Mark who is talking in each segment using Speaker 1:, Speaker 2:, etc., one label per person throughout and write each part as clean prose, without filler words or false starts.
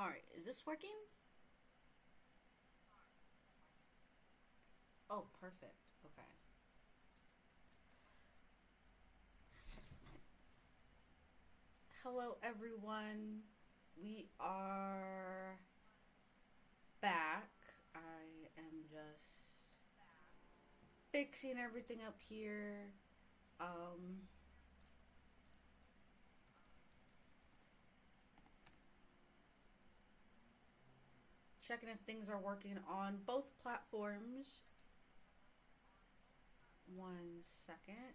Speaker 1: Alright, is this working? Oh, perfect. Okay. Hello, everyone. We are back. I am just fixing everything up here. Checking if things are working on both platforms. 1 second.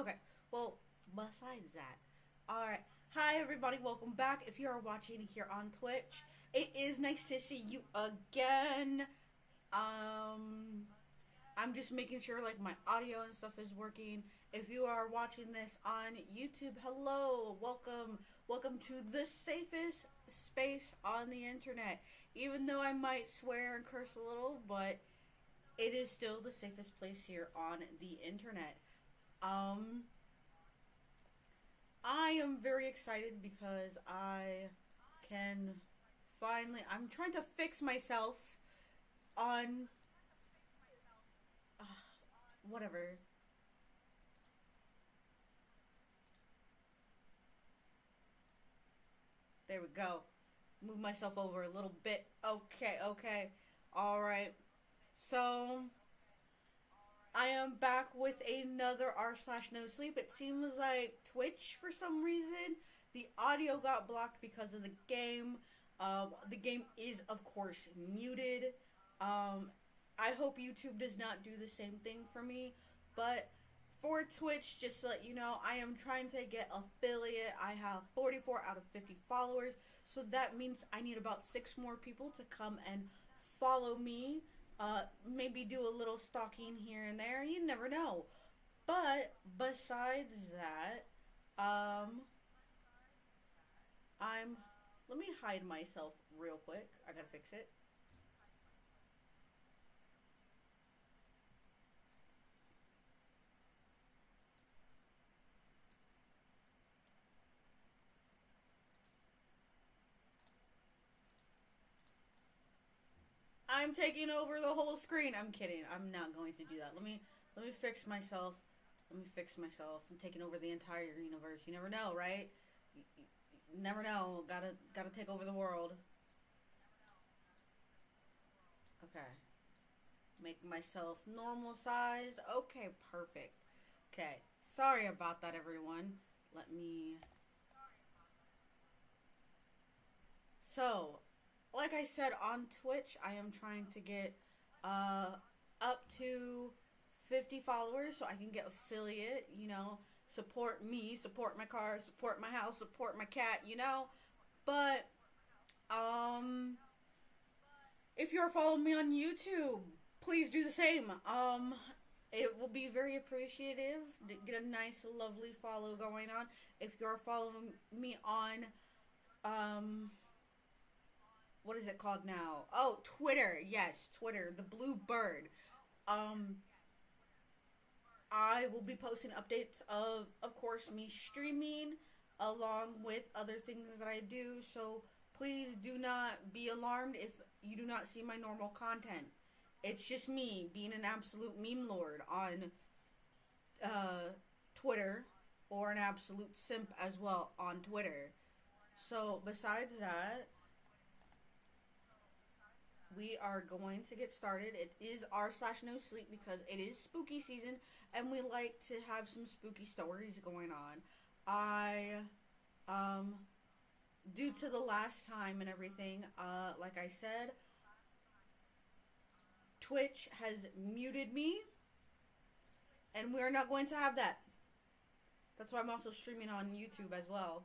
Speaker 1: Okay, well, besides that, alright. Hi, everybody, welcome back. If you are watching here on Twitch, it is nice to see you again. I'm just making sure like my audio and stuff is working. If you are watching this on YouTube, hello, welcome to the safest space on the internet. Even though I might swear and curse a little, but it is still the safest place here on the internet. Um, I am very excited because I can finally. I'm trying to fix myself on. Uh, whatever. There we go. Move myself over a little bit. Okay, okay. Alright. So, I am back with another r/Nosleep. It seems like Twitch, for some reason, the audio got blocked because of the game. The game is, of course, muted. Um, I hope YouTube does not do the same thing for me. But for Twitch, just to let you know, I am trying to get affiliate. I have 44 out of 50 followers. So that means I need about 6 more people to come and follow me. Maybe do a little stalking here and there. You never know. But besides that, um, I'm. Let me hide myself real quick. I gotta fix it. I'm taking over the whole screen. I'm kidding. I'm not going to do that. Let me fix myself. Let me fix myself. I'm taking over the entire universe. You never know, right? You never know. Gotta take over the world. Okay. Make myself normal sized. Okay, perfect. Okay. Sorry about that, everyone. Let me. So, like I said on Twitch, I am trying to get uh up to 50 followers so I can get affiliate, support me, support my car, support my house, support my cat. But um if you're following me on YouTube, please do the same. It will be very appreciative to get a nice lovely follow going on. If you're following me on um what is it called now? Oh, Twitter. Yes, Twitter, the blue bird. Um, I will be posting updates of course, me streaming along with other things that I do. So please do not be alarmed if you do not see my normal content. It's just me being an absolute meme lord on uh, Twitter, or an absolute simp as well on Twitter. So besides that, we are going to get started. It is r/Nosleep because it is spooky season and we like to have some spooky stories going on. I, um, due to the last time and everything, like I said, Twitch has muted me and we're not going to have that. That's why I'm also streaming on YouTube as well.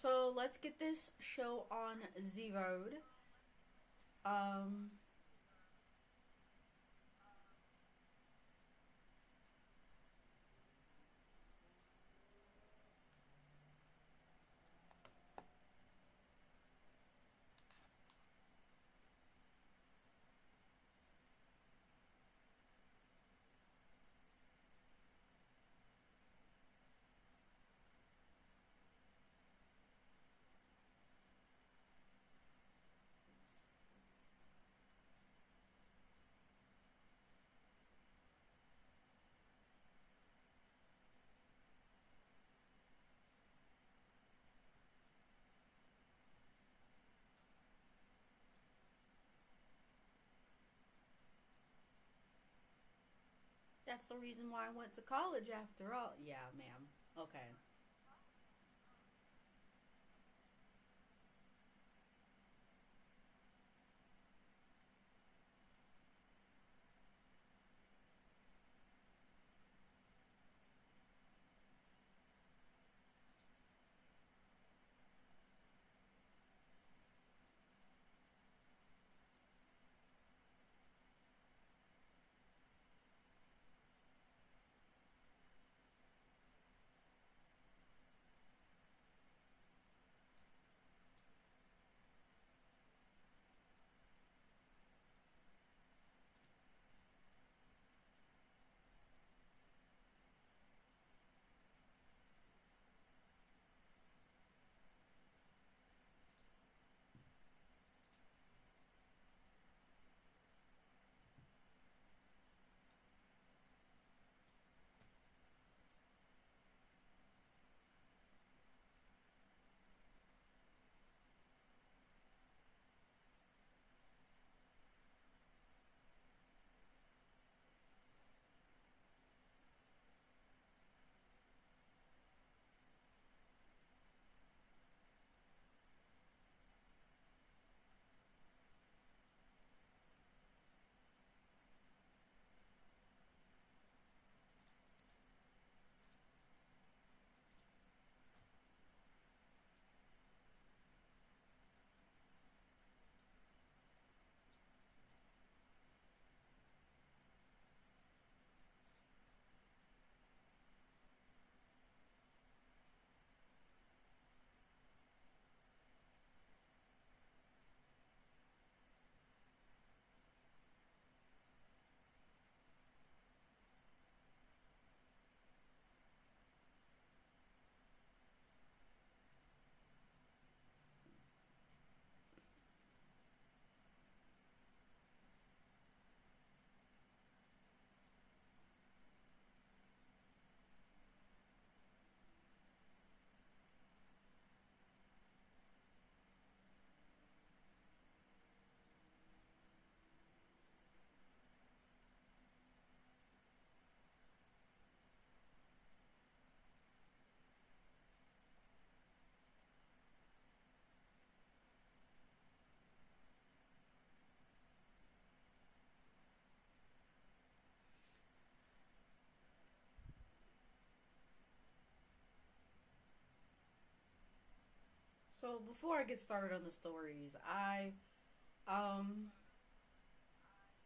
Speaker 1: So let's get this show on the road. Um, that's the reason why I went to college after all. Yeah, ma'am. Okay. So before I get started on the stories, um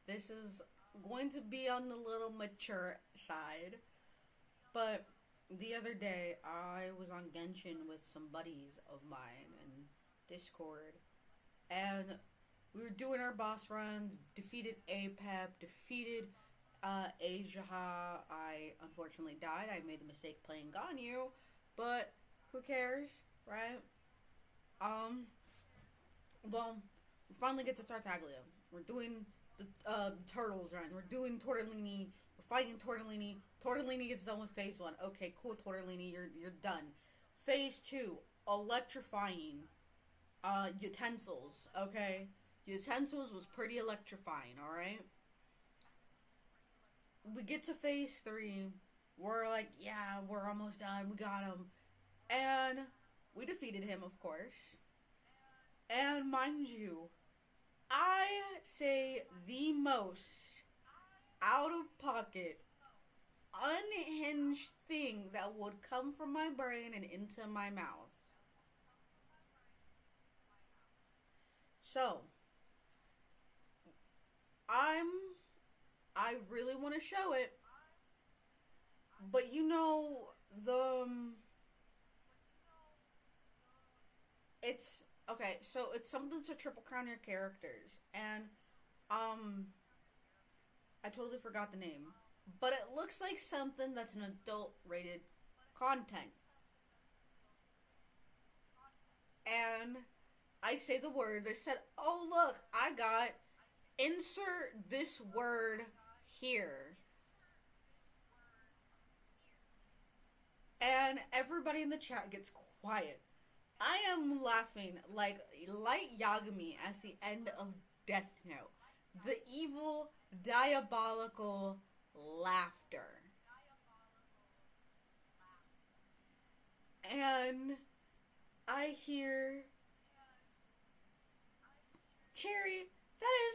Speaker 1: this is going to be on the little mature side, but the other day I was on Genshin with some buddies of mine in Discord, and we were doing our boss runs, defeated APEP, defeated Asia. I unfortunately died. I made the mistake playing Ganyu, but who cares, right? Um, well, we finally get to Tartaglia. We're doing the turtles run. We're doing Tortellini. We're fighting Tortellini. Tortellini gets done with phase one. Okay, cool, Tortellini, you're done. Phase two, electrifying utensils. Okay, utensils was pretty electrifying. All right, we get to phase three. We're like, yeah, we're almost done. We got him, and we defeated him, of course. And mind you, I say the most out of pocket, unhinged thing that would come from my brain and into my mouth. So, I'm I really want to show it, but the it's okay. So it's something to triple crown your characters, and um, I totally forgot the name, but it looks like something that's an adult rated content, and I say the word. They said, "Oh look, I got insert this word here," and everybody in the chat gets quiet. I am laughing like Light Yagami at the end of Death Note. The evil, diabolical laughter. And I hear Cherry. That is,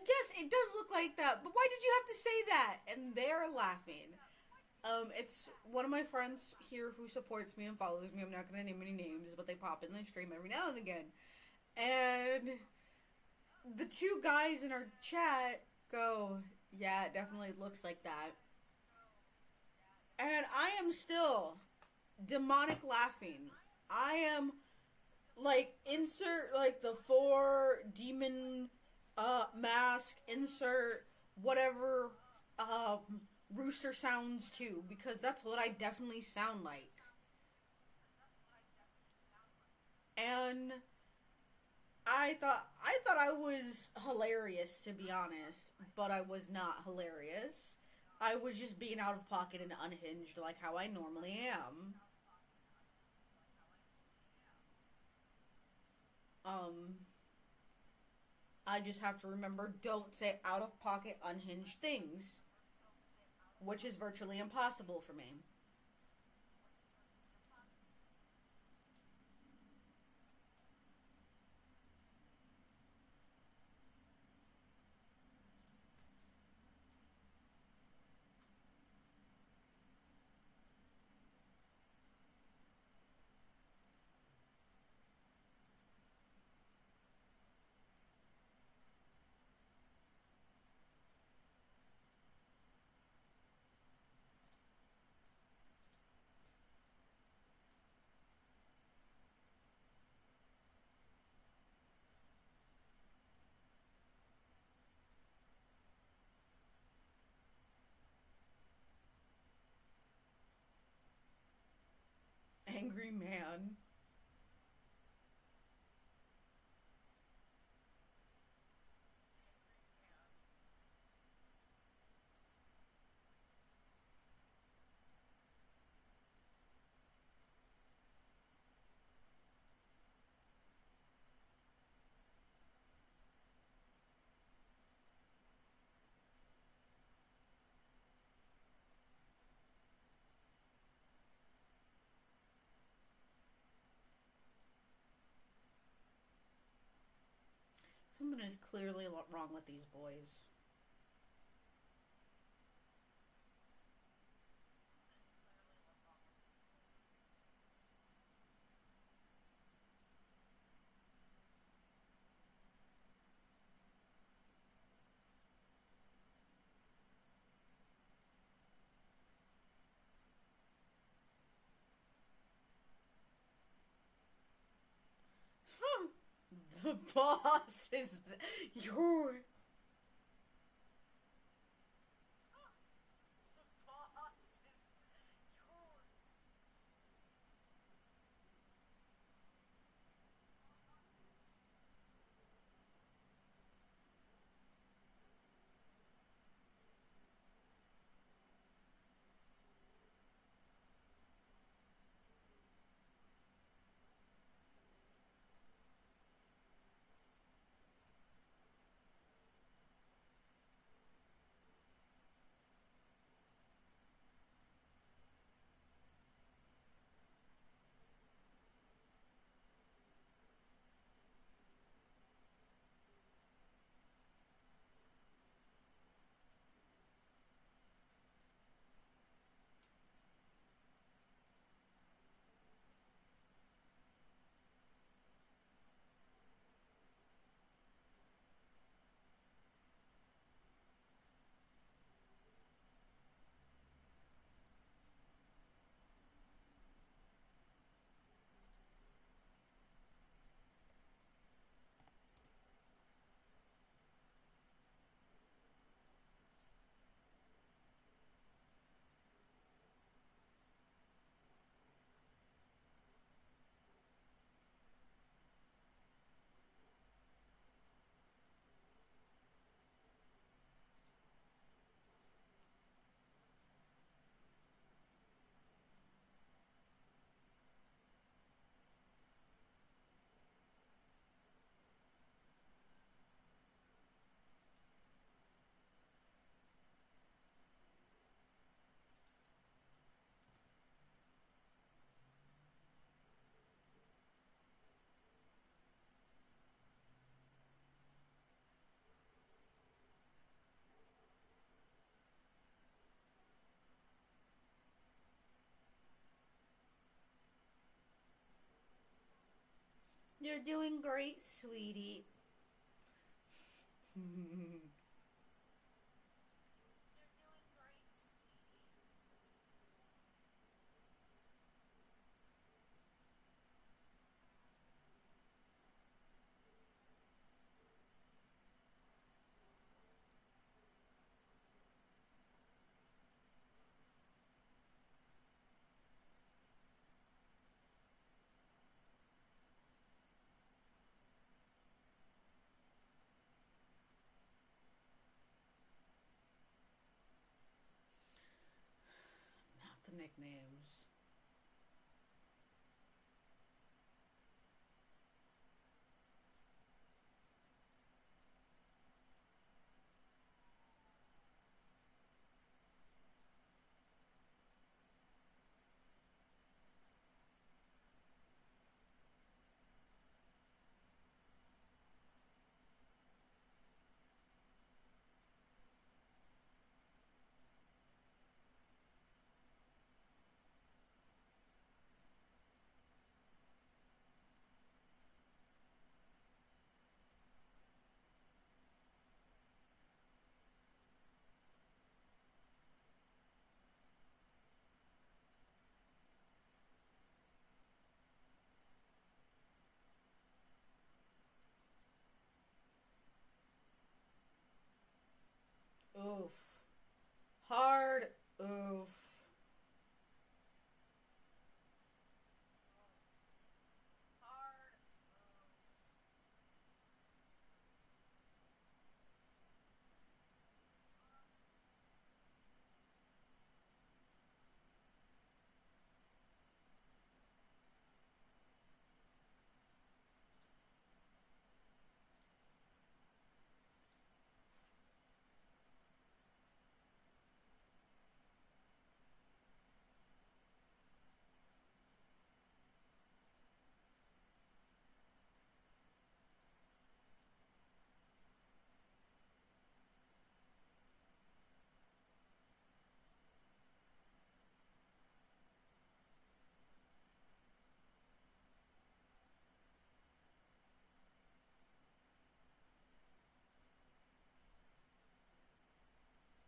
Speaker 1: yes, it does look like that. But why did you have to say that? And they're laughing. It's one of my friends here who supports me and follows me. I'm not gonna name any names, but they pop in the stream every now and again. And the two guys in our chat go, "Yeah, it definitely looks like that." And I am still demonic laughing. I am like insert like the four demon mask, insert whatever rooster sounds too, because that's what I definitely sound like. And I thought I was hilarious, to be honest, but I was not hilarious. I was just being out of pocket and unhinged like how I normally am. Um I just have to remember, don't say out of pocket unhinged things, which is virtually impossible for me. Angry man. Something is clearly wrong with these boys. The boss is your. You're doing great, sweetie. Not the nicknames. Oof. Hard oof.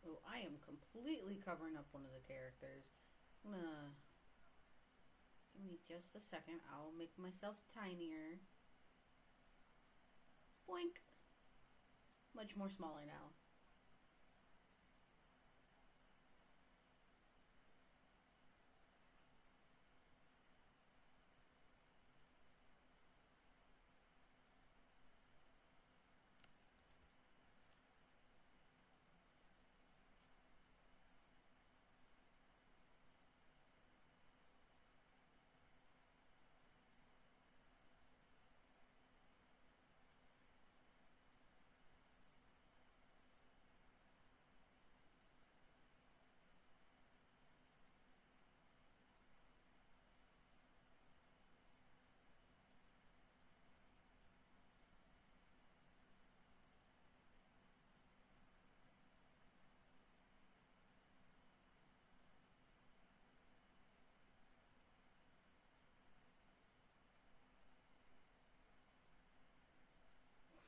Speaker 1: Oh, I am completely covering up one of the characters. I'm gonna give me just a second. I'll make myself tinier. Boink. Much more smaller now.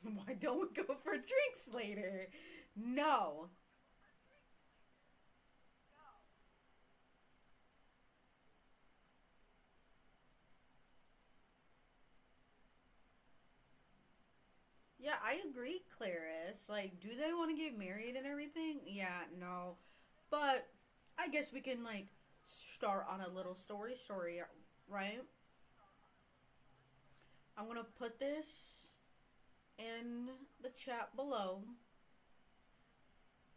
Speaker 1: Why don't we go for drinks later? No. Yeah, I agree, Clarice. Like, do they want to get married and everything? Yeah, no. But I guess we can, like, start on a little story, right? I'm gonna put this in the chat below.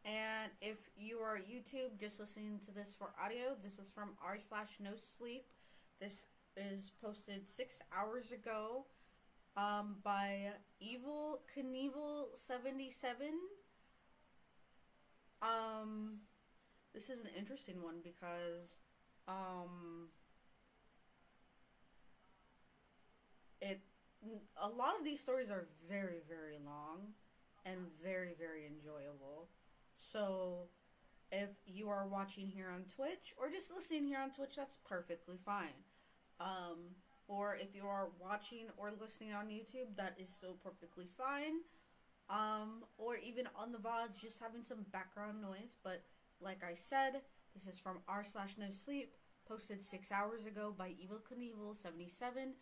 Speaker 1: And if you are YouTube just listening to this for audio, this is from r/slash no sleep. This is posted 6 hours ago by Evil Knievel 77. Um, this is an interesting one because um, it a lot of these stories are very very long and very very enjoyable. So if you are watching here on Twitch or just listening here on Twitch, that's perfectly fine. Um, Or if you are watching or listening on YouTube, that is still perfectly fine. Or even on the VOD, just having some background noise. But like I said, this is from r/slash no sleep, posted 6 hours ago by Evil Knievel 77.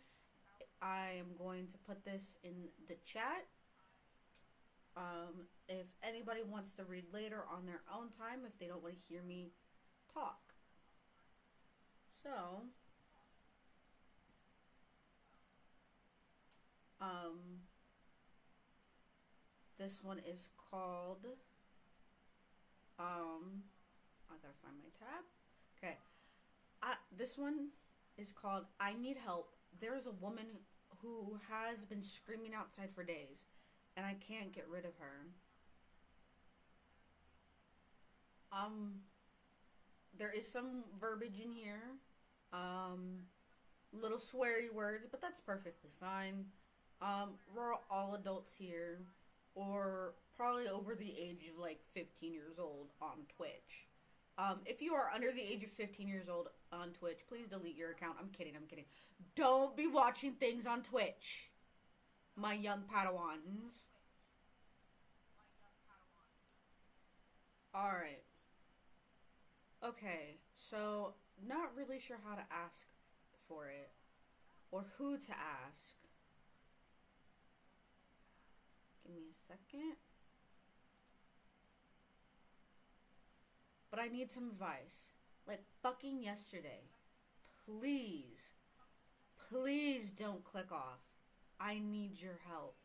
Speaker 1: I am going to put this in the chat. If anybody wants to read later on their own time, if they don't want to hear me talk. So, um, this one is called, I gotta find my tab. Okay. This one is called I Need Help. There's a woman who has been screaming outside for days, and I can't get rid of her. Um, there is some verbiage in here. Um, Little sweary words, but that's perfectly fine. We're all adults here, or probably over the age of like 15 years old on Twitch. If you are under the age of 15 years old on Twitch, please delete your account. I'm kidding, I'm kidding. Don't be watching things on Twitch, my young Padawans. Alright. Okay, so not really sure how to ask for it or who to ask. Give me a second. But I need some advice. Like fucking yesterday. Please, please don't click off. I need your help.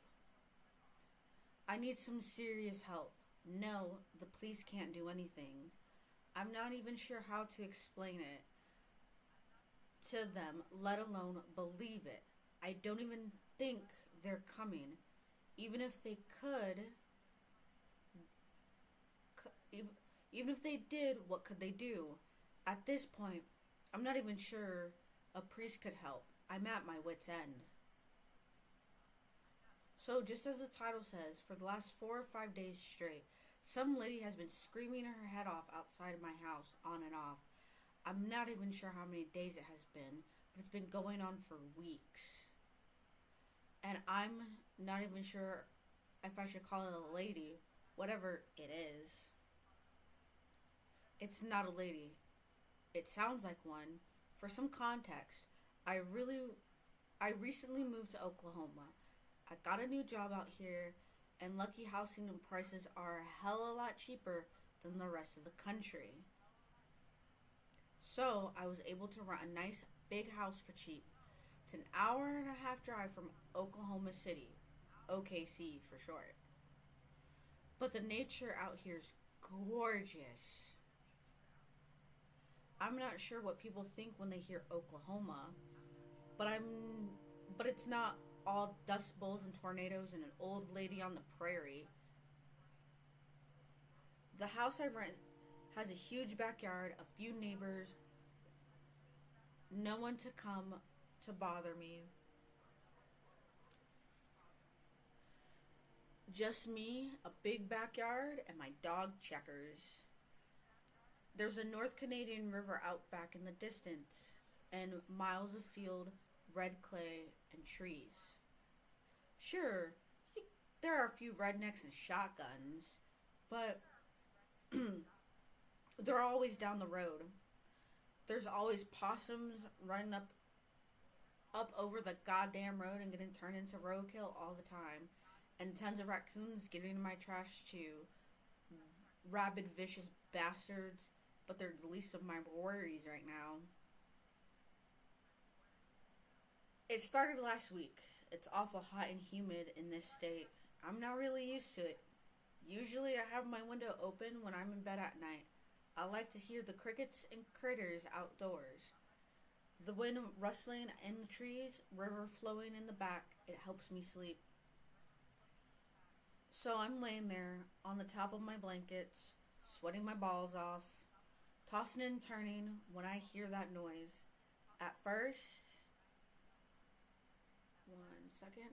Speaker 1: I need some serious help. No, the police can't do anything. I'm not even sure how to explain it to them, let alone believe it. I don't even think they're coming. Even if they could, even if they did, what could they do? At this point, I'm not even sure a priest could help. I'm at my wit's end. So, just as the title says, for the last 4 or 5 days straight, some lady has been screaming her head off outside of my house, on and off. I'm not even sure how many days it has been, but it's been going on for weeks. And I'm not even sure if I should call it a lady, whatever it is. It's not a lady. It sounds like one. For some context, I recently moved to Oklahoma. I got a new job out here, and lucky housing and prices are a hell of a lot cheaper than the rest of the country. So I was able to rent a nice big house for cheap. It's an hour and a half drive from Oklahoma City, OKC for short. But the nature out here is gorgeous. I'm not sure what people think when they hear Oklahoma, but it's not all dust bowls and tornadoes and an old lady on the prairie. The house I rent has a huge backyard, a few neighbors, no one to come to bother me. Just me, a big backyard, and my dog Checkers. There's a North Canadian river out back in the distance, and miles of field, red clay, and trees. Sure, there are a few rednecks and shotguns, but they're always down the road. There's always possums running up over the goddamn road and getting turned into roadkill all the time, and tons of raccoons getting in my trash too. Rabid, vicious bastards, but they're the least of my worries right now. It started last week. It's awful hot and humid in this state. I'm not really used to it. Usually I have my window open when I'm in bed at night. I like to hear the crickets and critters outdoors. The wind rustling in the trees, river flowing in the back, it helps me sleep. So I'm laying there on the top of my blankets, sweating my balls off, tossing and turning when I hear that noise. At first, one second.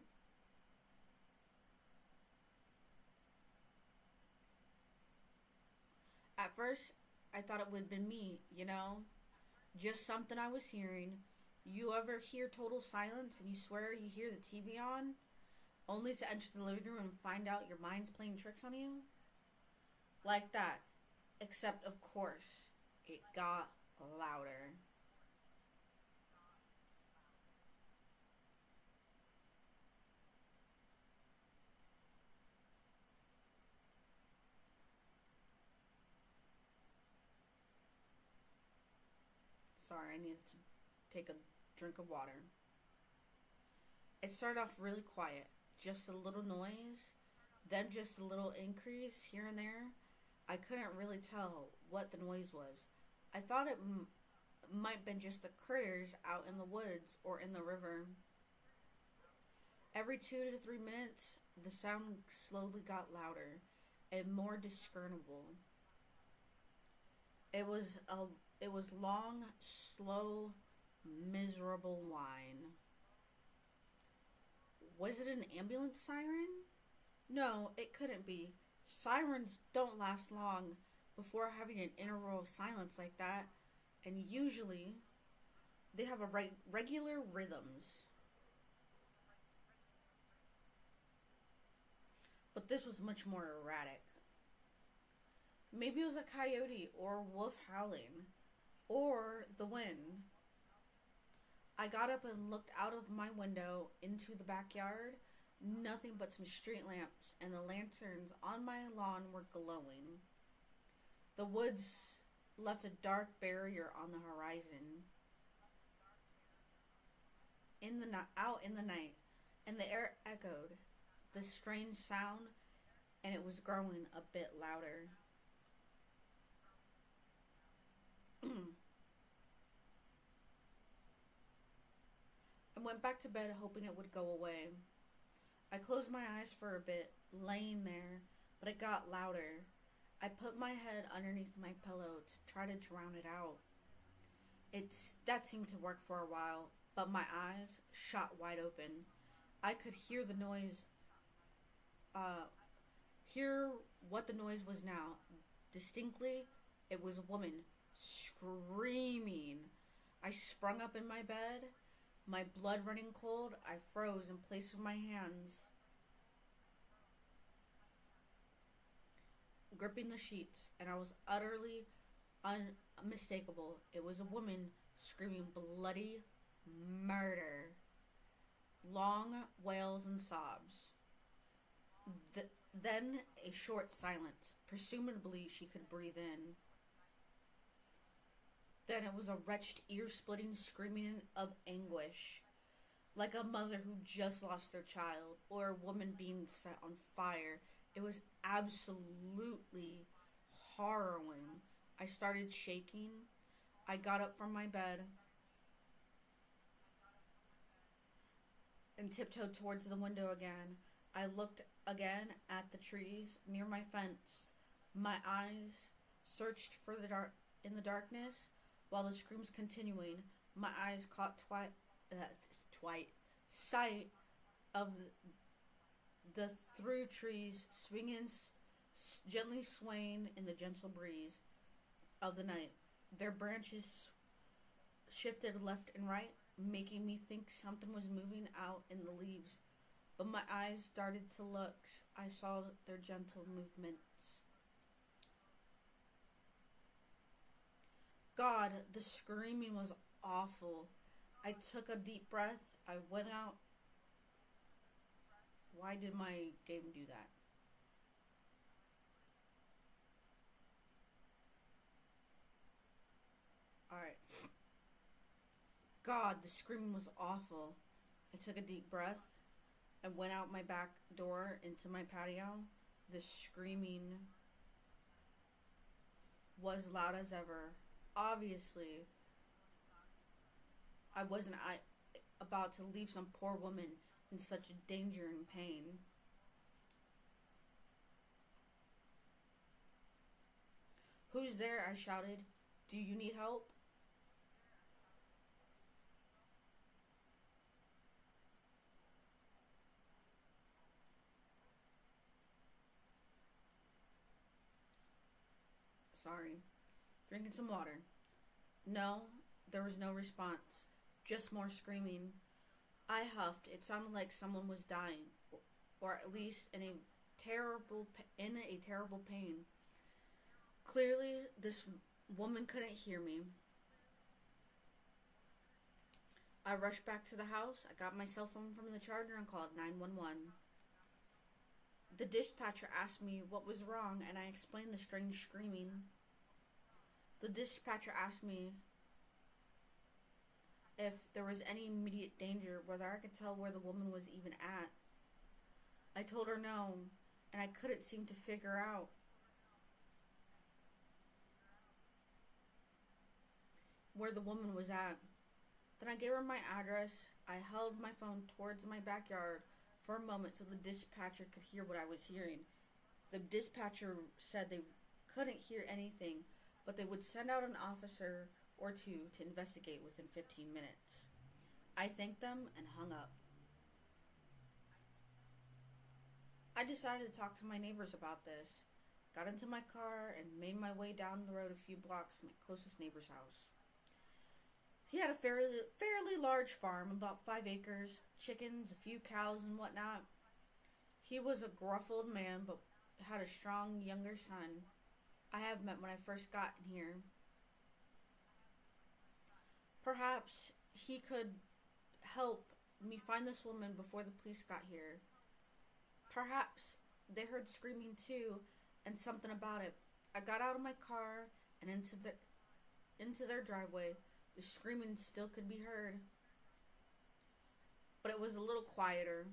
Speaker 1: At first, I thought it would have been me, just something I was hearing, You ever hear total silence and you swear you hear the TV on, only to enter the living room and find out your mind's playing tricks on you? Like that. Except, of course, it got louder. Sorry, I needed to take a drink of water. It started off really quiet, just a little noise, then just a little increase here and there. I couldn't really tell what the noise was. I thought it might have been just the critters out in the woods or in the river. Every 2 to 3 minutes, the sound slowly got louder and more discernible. It was a it was long, slow, miserable whine. Was it an ambulance siren? No, it couldn't be. Sirens don't last long before having an interval of silence like that, and usually they have a regular rhythms. But this was much more erratic. Maybe it was a coyote or a wolf howling, or the wind. I got up and looked out of my window into the backyard. Nothing but some street lamps, and the lanterns on my lawn were glowing. The woods left a dark barrier on the horizon. Out in the night, and the air echoed the strange sound, and it was growing a bit louder. I went back to bed hoping it would go away. I closed my eyes for a bit, laying there, but it got louder. I put my head underneath my pillow to try to drown it out. That seemed to work for a while, but my eyes shot wide open. I could hear the noise, uh, hear what the noise was now. Distinctly, it was a woman screaming. I sprung up in my bed, my blood running cold. I froze in place with my hands, gripping the sheets, and I was utterly unmistakable. It was a woman screaming bloody murder, long wails and sobs. Then a short silence. Presumably, she could breathe in. Then it was a wretched, ear splitting screaming of anguish, like a mother who just lost their child, or a woman being set on fire. It was absolutely harrowing. I started shaking. I got up from my bed and tiptoed towards the window again. I looked again at the trees near my fence. My eyes searched for the dark in the darkness while the screams continuing. My eyes caught sight of the through trees swinging, gently swaying in the gentle breeze of the night. Their branches shifted left and right, making me think something was moving out in the leaves. But my eyes started to look. I saw their gentle movements. God, the screaming was awful. I took a deep breath. I went out. Why did my game do that? Alright. God, the screaming was awful. I took a deep breath and went out my back door into my patio. The screaming was loud as ever. Obviously, I wasn't about to leave some poor woman in such danger and pain. Who's there? I shouted. Do you need help? Sorry. Drinking some water. No, there was no response. Just more screaming. I huffed. It sounded like someone was dying, or at least in a terrible pain. Clearly, this woman couldn't hear me. I rushed back to the house. I got my cell phone from the charger and called 911. The dispatcher asked me what was wrong, and I explained the strange screaming. The dispatcher asked me if there was any immediate danger, whether I could tell where the woman was even at. I told her no, and I couldn't seem to figure out where the woman was at. Then I gave her my address. I held my phone towards my backyard for a moment so the dispatcher could hear what I was hearing. The dispatcher said they couldn't hear anything, but they would send out an officer or two to investigate within 15 minutes. I thanked them and hung up. I decided to talk to my neighbors about this. Got into my car and made my way down the road a few blocks to my closest neighbor's house. He had a fairly large farm, about 5 acres, chickens, a few cows, and whatnot. He was a gruff old man, but had a strong younger son I have met when I first got here. Perhaps he could help me find this woman before the police got here. Perhaps they heard screaming too, and something about it. I got out of my car and into their driveway. The screaming still could be heard, but it was a little quieter.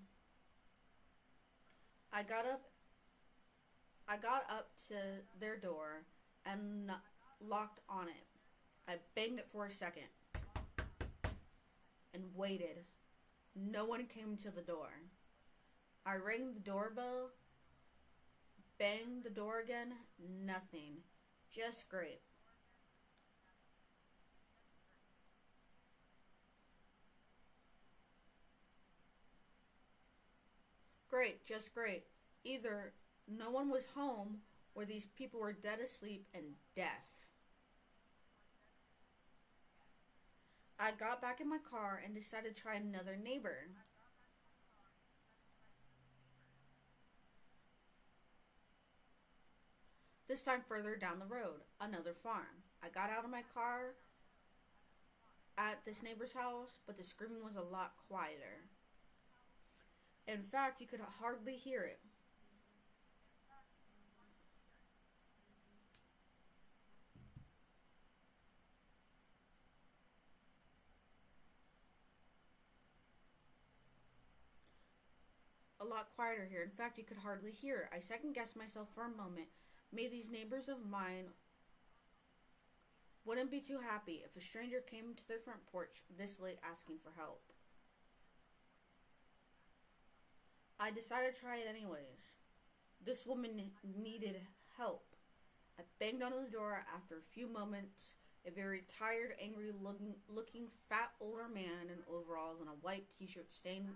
Speaker 1: I got up to their door and locked on it. I banged it for a second and waited. No one came to the door. I rang the doorbell, banged the door again, nothing. Just great. Great, just great. Either no one was home or these people were dead asleep and deaf. I got back in my car and decided to try another neighbor. This time further down the road, another farm. I got out of my car at this neighbor's house, but the screaming was a lot quieter. In fact, you could hardly hear it. A lot quieter here. In fact, you could hardly hear it. I second guessed myself for a moment. Maybe these neighbors of mine wouldn't be too happy if a stranger came to their front porch this late asking for help. I decided to try it anyways. This woman needed help. I banged on the door. After a few moments, a very tired, angry looking fat older man in overalls and a white t-shirt stained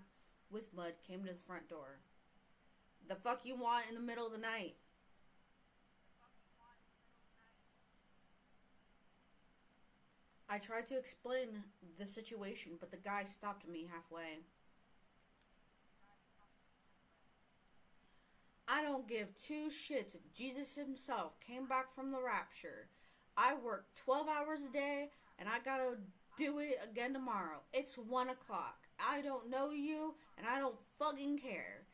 Speaker 1: with mud came to the front door. The fuck you want in the middle of the night? I tried to explain the situation, but the guy stopped me halfway. I don't give two shits if Jesus himself came back from the rapture. I work 12 hours a day and I gotta do it again tomorrow. It's 1 o'clock. I don't know you and I don't fucking care.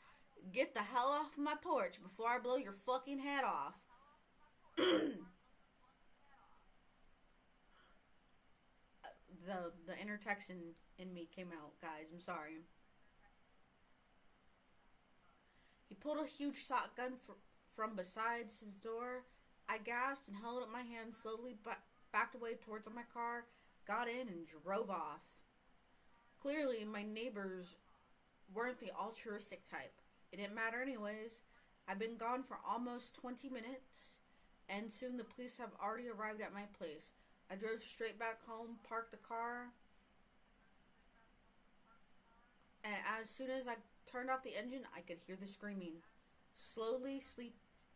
Speaker 1: Get the hell off my porch before I blow your fucking head off. The inner Texan in me came out, guys. I'm sorry. He pulled a huge shotgun from beside his door. I gasped and held up my hand, slowly backed away towards my car, got in, and drove off. Clearly, my neighbors weren't the altruistic type. It didn't matter anyways. I've been gone for almost 20 minutes, and soon the police have already arrived at my place. I drove straight back home, parked the car, and as soon as I turned off the engine, I could hear the screaming, slowly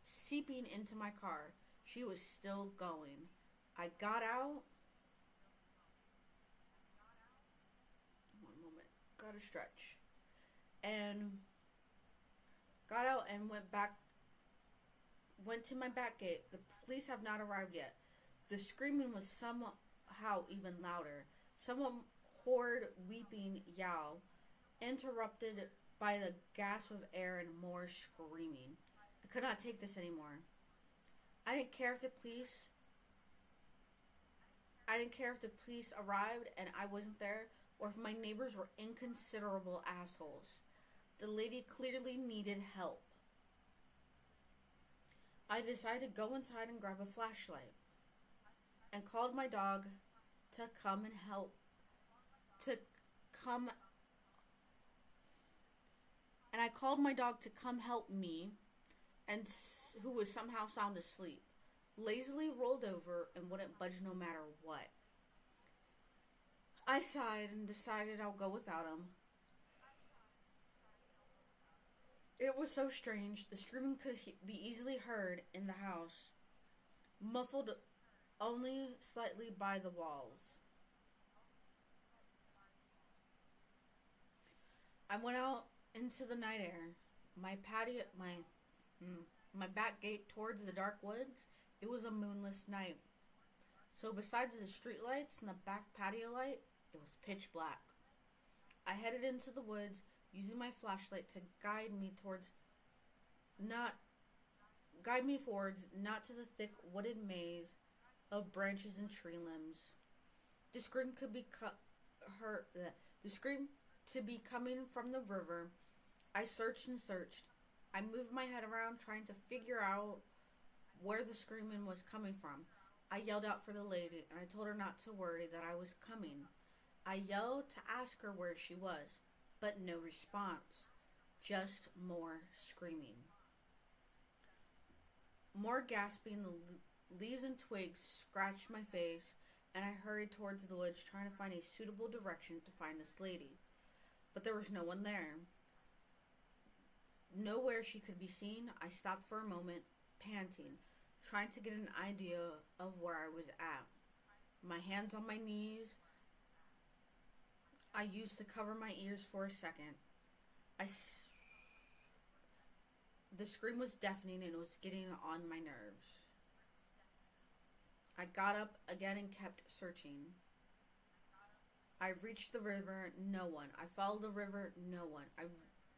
Speaker 1: seeping into my car. She was still going. I got out got a stretch. And got out and went to my back gate. The police have not arrived yet. The screaming was somehow even louder. Some horrid weeping yowl, interrupted by the gasp of air and more screaming. I could not take this anymore. I didn't care if the police I didn't care if the police arrived and I wasn't there, or if my neighbors were inconsiderable assholes. The lady clearly needed help. I decided to go inside and grab a flashlight and called my dog to come and help to come and I called my dog to come help me, and who was somehow sound asleep, lazily rolled over and wouldn't budge no matter what. I sighed and decided I'll go without him. It was so strange. The screaming could be easily heard in the house, muffled only slightly by the walls. I went out into the night air. My back gate towards the dark woods. It was a moonless night. So besides the street lights and the back patio light, it was pitch black. I headed into the woods, using my flashlight to guide me forwards, not to the thick wooded maze of branches and tree limbs. The scream could be The scream to be coming from the river. I searched and searched. I moved my head around, trying to figure out where the screaming was coming from. I yelled out for the lady, and I told her not to worry, that I was coming. I yelled to ask her where she was, but no response. Just more screaming. More gasping. The leaves and twigs scratched my face, and I hurried towards the woods, trying to find a suitable direction to find this lady. But there was no one there. Nowhere she could be seen. I stopped for a moment, panting, trying to get an idea of where I was at. My hands on my knees, I used to cover my ears for a second. The scream was deafening and it was getting on my nerves. I got up again and kept searching. I reached the river, no one. I followed the river, no one. I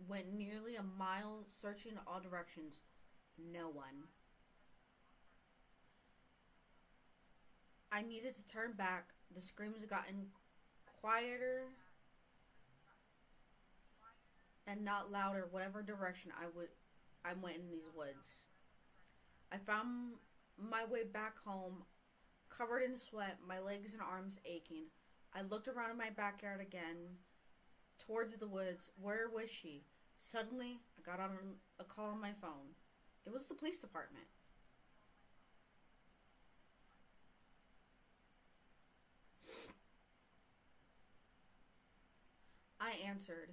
Speaker 1: went nearly a mile searching in all directions, no one. I needed to turn back. The screams had gotten quieter and not louder, whatever direction I went in these woods. I found my way back home, covered in sweat, my legs and arms aching. I looked around in my backyard again, towards the woods. Where was she? Suddenly, I got on a call on my phone. It was the police department. I answered.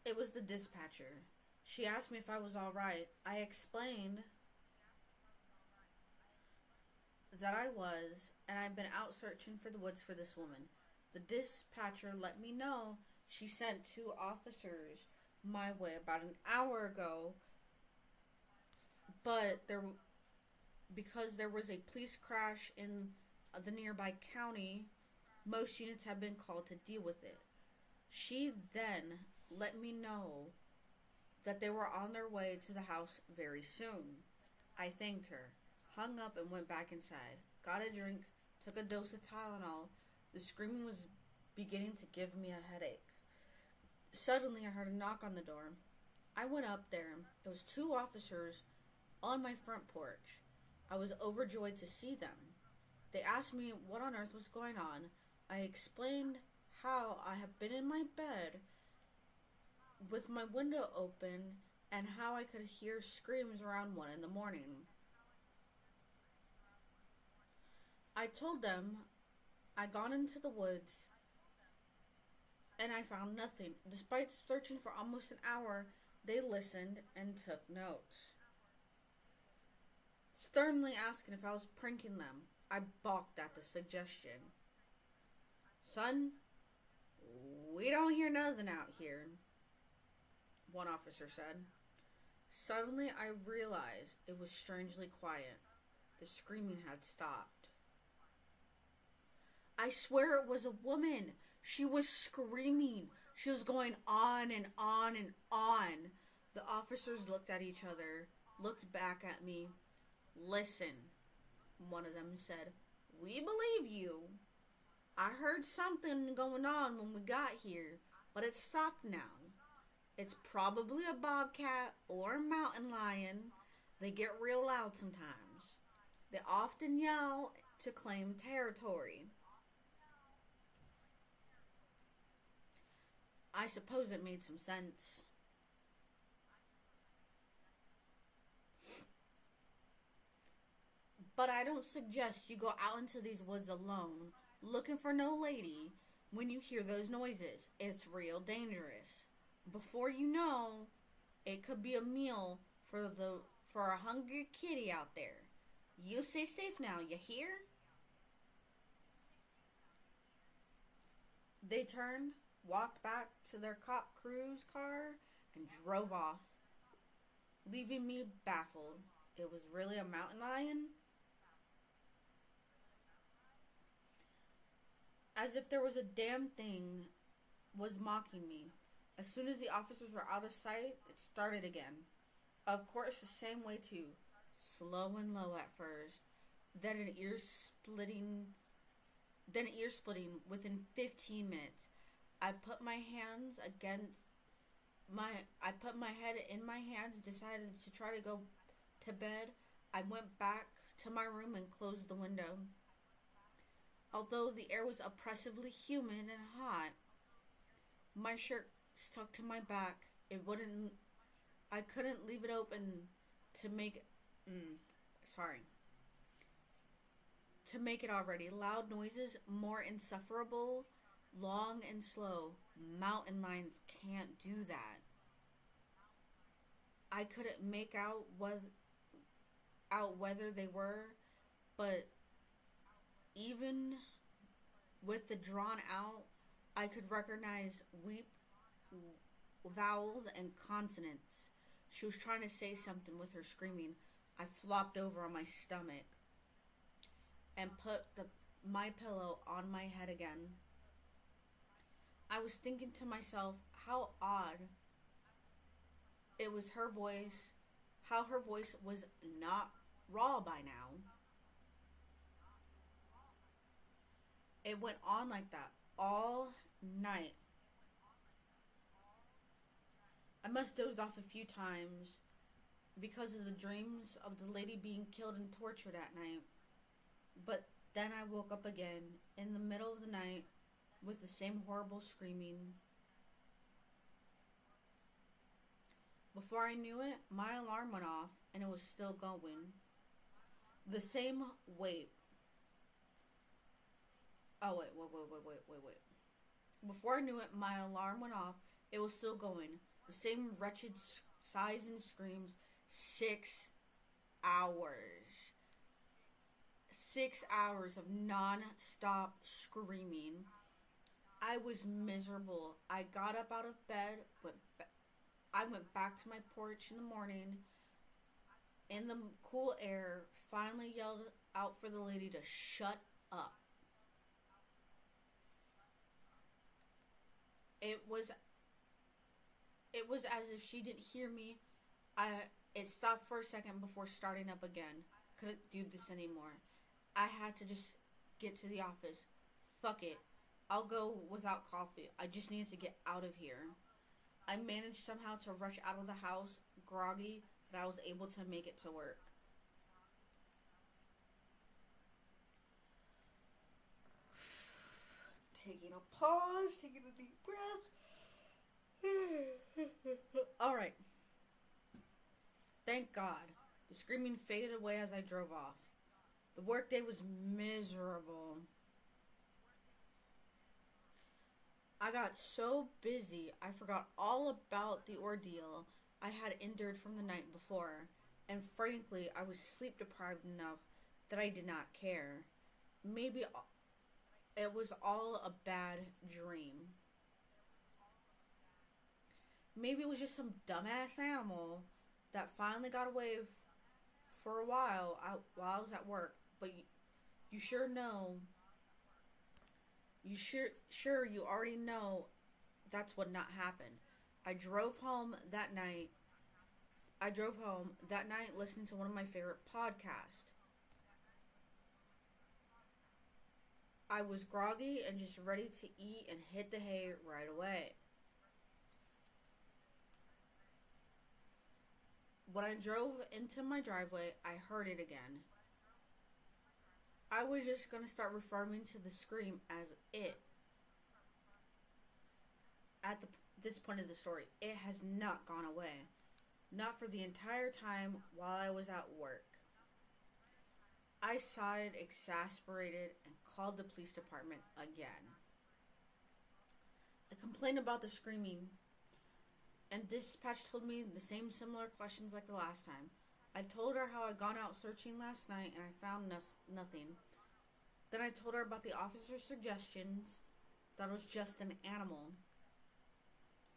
Speaker 1: It was the dispatcher. She asked me if I was all right. I explained that I was, and I'd been out searching for the woods for this woman. The dispatcher let me know she sent 2 officers my way about an hour ago, but because there was a police crash in the nearby county, most units have been called to deal with it. She then let me know that they were on their way to the house very soon. I thanked her, hung up, and went back inside. Got a drink, took a dose of Tylenol. The screaming was beginning to give me a headache. Suddenly, I heard a knock on the door. I went up there. It was 2 officers on my front porch. I was overjoyed to see them. They asked me what on earth was going on. I explained how I had been in my bed with my window open and how I could hear screams around 1 in the morning. I told them I'd gone into the woods and I found nothing. Despite searching for almost an hour, they listened and took notes. Sternly asking if I was pranking them, I balked at the suggestion. Son, "We don't hear nothing out here," one officer said. Suddenly, I realized it was strangely quiet. The screaming had stopped. I swear it was a woman. She was screaming. She was going on and on and on. The officers looked at each other, looked back at me. "Listen," one of them said. "We believe you. I heard something going on when we got here, but it stopped now. It's probably a bobcat or a mountain lion. They get real loud sometimes. They often yell to claim territory." I suppose it made some sense. But I don't suggest you go out into these woods alone, looking for no lady, when you hear those noises. It's real dangerous. Before you know, it could be a meal for a hungry kitty out there. You stay safe now, you hear? They turned, walked back to their cop cruise car, and drove off, leaving me baffled. It was really a mountain lion? As if there was a damn thing was mocking me. As soon as the officers were out of sight, it started again. Of course, the same way too. Slow and low at first, then an ear splitting within 15 minutes. I put my hands against I put my head in my hands, decided to try to go to bed. I went back to my room and closed the window. Although the air was oppressively humid and hot, my shirt stuck to my back. It wouldn't. I couldn't leave it open to make. Mm, sorry. To make it already loud noises more insufferable, long and slow. Mountain lions can't do that. I couldn't make out whether they were, but even with the drawn out, I could recognize weep vowels and consonants. She was trying to say something with her screaming. I flopped over on my stomach and put my pillow on my head again. I was thinking to myself how odd it was her voice, how her voice was not raw by now. It went on like that all night. I must dozed off a few times because of the dreams of the lady being killed and tortured at night. But then I woke up again in the middle of the night with the same horrible screaming. Before I knew it, my alarm went off and it was still going. The same wait. Oh, wait. Before I knew it, my alarm went off. It was still going. The same wretched sighs and screams. 6 hours. 6 hours of non-stop screaming. I was miserable. I got up out of bed. I went back to my porch in the morning. In the cool air, finally yelled out for the lady to shut up. It was it was as if she didn't hear me. I It stopped for a second before starting up again. Couldn't do this anymore. I had to just get to the office. Fuck it. I'll go without coffee. I just needed to get out of here. I managed somehow to rush out of the house, groggy, but I was able to make it to work. Taking a pause, taking a deep breath. Alright. Thank God. The screaming faded away as I drove off. The workday was miserable. I got so busy, I forgot all about the ordeal I had endured from the night before, and frankly, I was sleep deprived enough that I did not care. Maybe it was all a bad dream. Maybe it was just some dumbass animal that finally got away for a while while I was at work. But you sure know, sure you already know that's what not happened. I drove home that night. I drove home that night listening to one of my favorite podcasts. I was groggy and just ready to eat and hit the hay right away. When I drove into my driveway, I heard it again. I was just gonna start referring to the scream as it. At this point of the story, it has not gone away. Not for the entire time while I was at work. I sighed, exasperated, and called the police department again. I complained about the screaming, and dispatch told me the same similar questions like the last time. I told her how I'd gone out searching last night and I found nothing. Then I told her about the officer's suggestions that it was just an animal.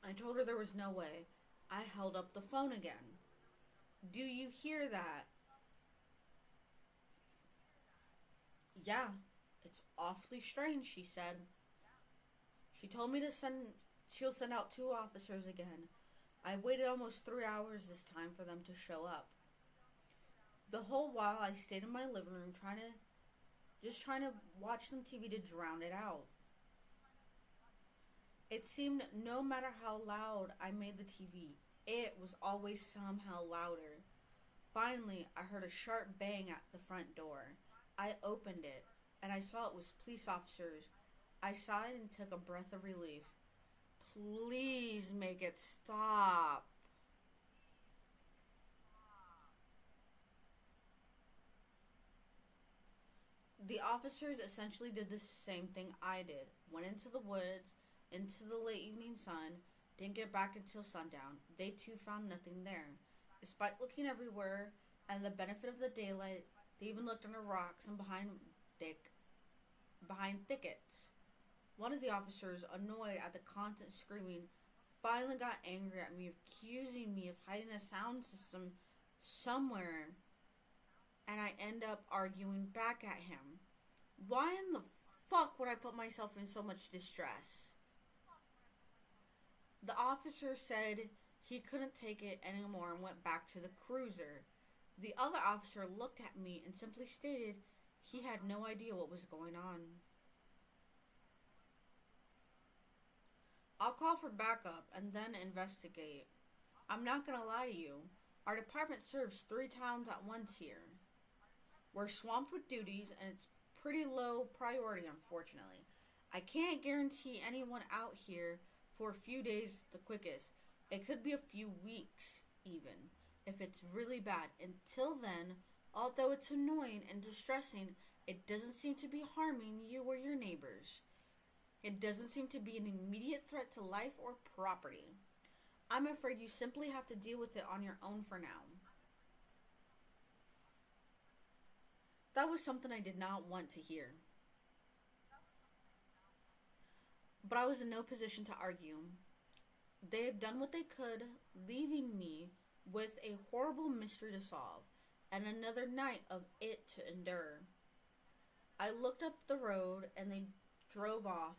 Speaker 1: I told her there was no way. I held up the phone again. Do you hear that? Yeah, it's awfully strange, she said. She told me she'll send out 2 officers again. I waited almost 3 hours this time for them to show up. The whole while I stayed in my living room trying to watch some TV to drown it out. It seemed no matter how loud I made the TV, it was always somehow louder. Finally, I heard a sharp bang at the front door. I opened it, and I saw it was police officers. I sighed and took a breath of relief. Please make it stop. The officers essentially did the same thing I did. Went into the woods, into the late evening sun, didn't get back until sundown. They too found nothing there. Despite looking everywhere and the benefit of the daylight, they even looked under rocks and behind thickets. One of the officers, annoyed at the constant screaming, finally got angry at me, accusing me of hiding a sound system somewhere, and I end up arguing back at him. Why in the fuck would I put myself in so much distress? The officer said he couldn't take it anymore and went back to the cruiser. The other officer looked at me and simply stated he had no idea what was going on. I'll call for backup and then investigate. I'm not gonna lie to you. Our department serves 3 towns at once here. We're swamped with duties and it's pretty low priority, unfortunately. I can't guarantee anyone out here for a few days the quickest. It could be a few weeks, even, if it's really bad. Until then, although it's annoying and distressing, it doesn't seem to be harming you or your neighbors. It doesn't seem to be an immediate threat to life or property. I'm afraid you simply have to deal with it on your own for now. That was something I did not want to hear. But I was in no position to argue. They had done what they could, leaving me with a horrible mystery to solve and another night of it to endure. I looked up the road and they drove off.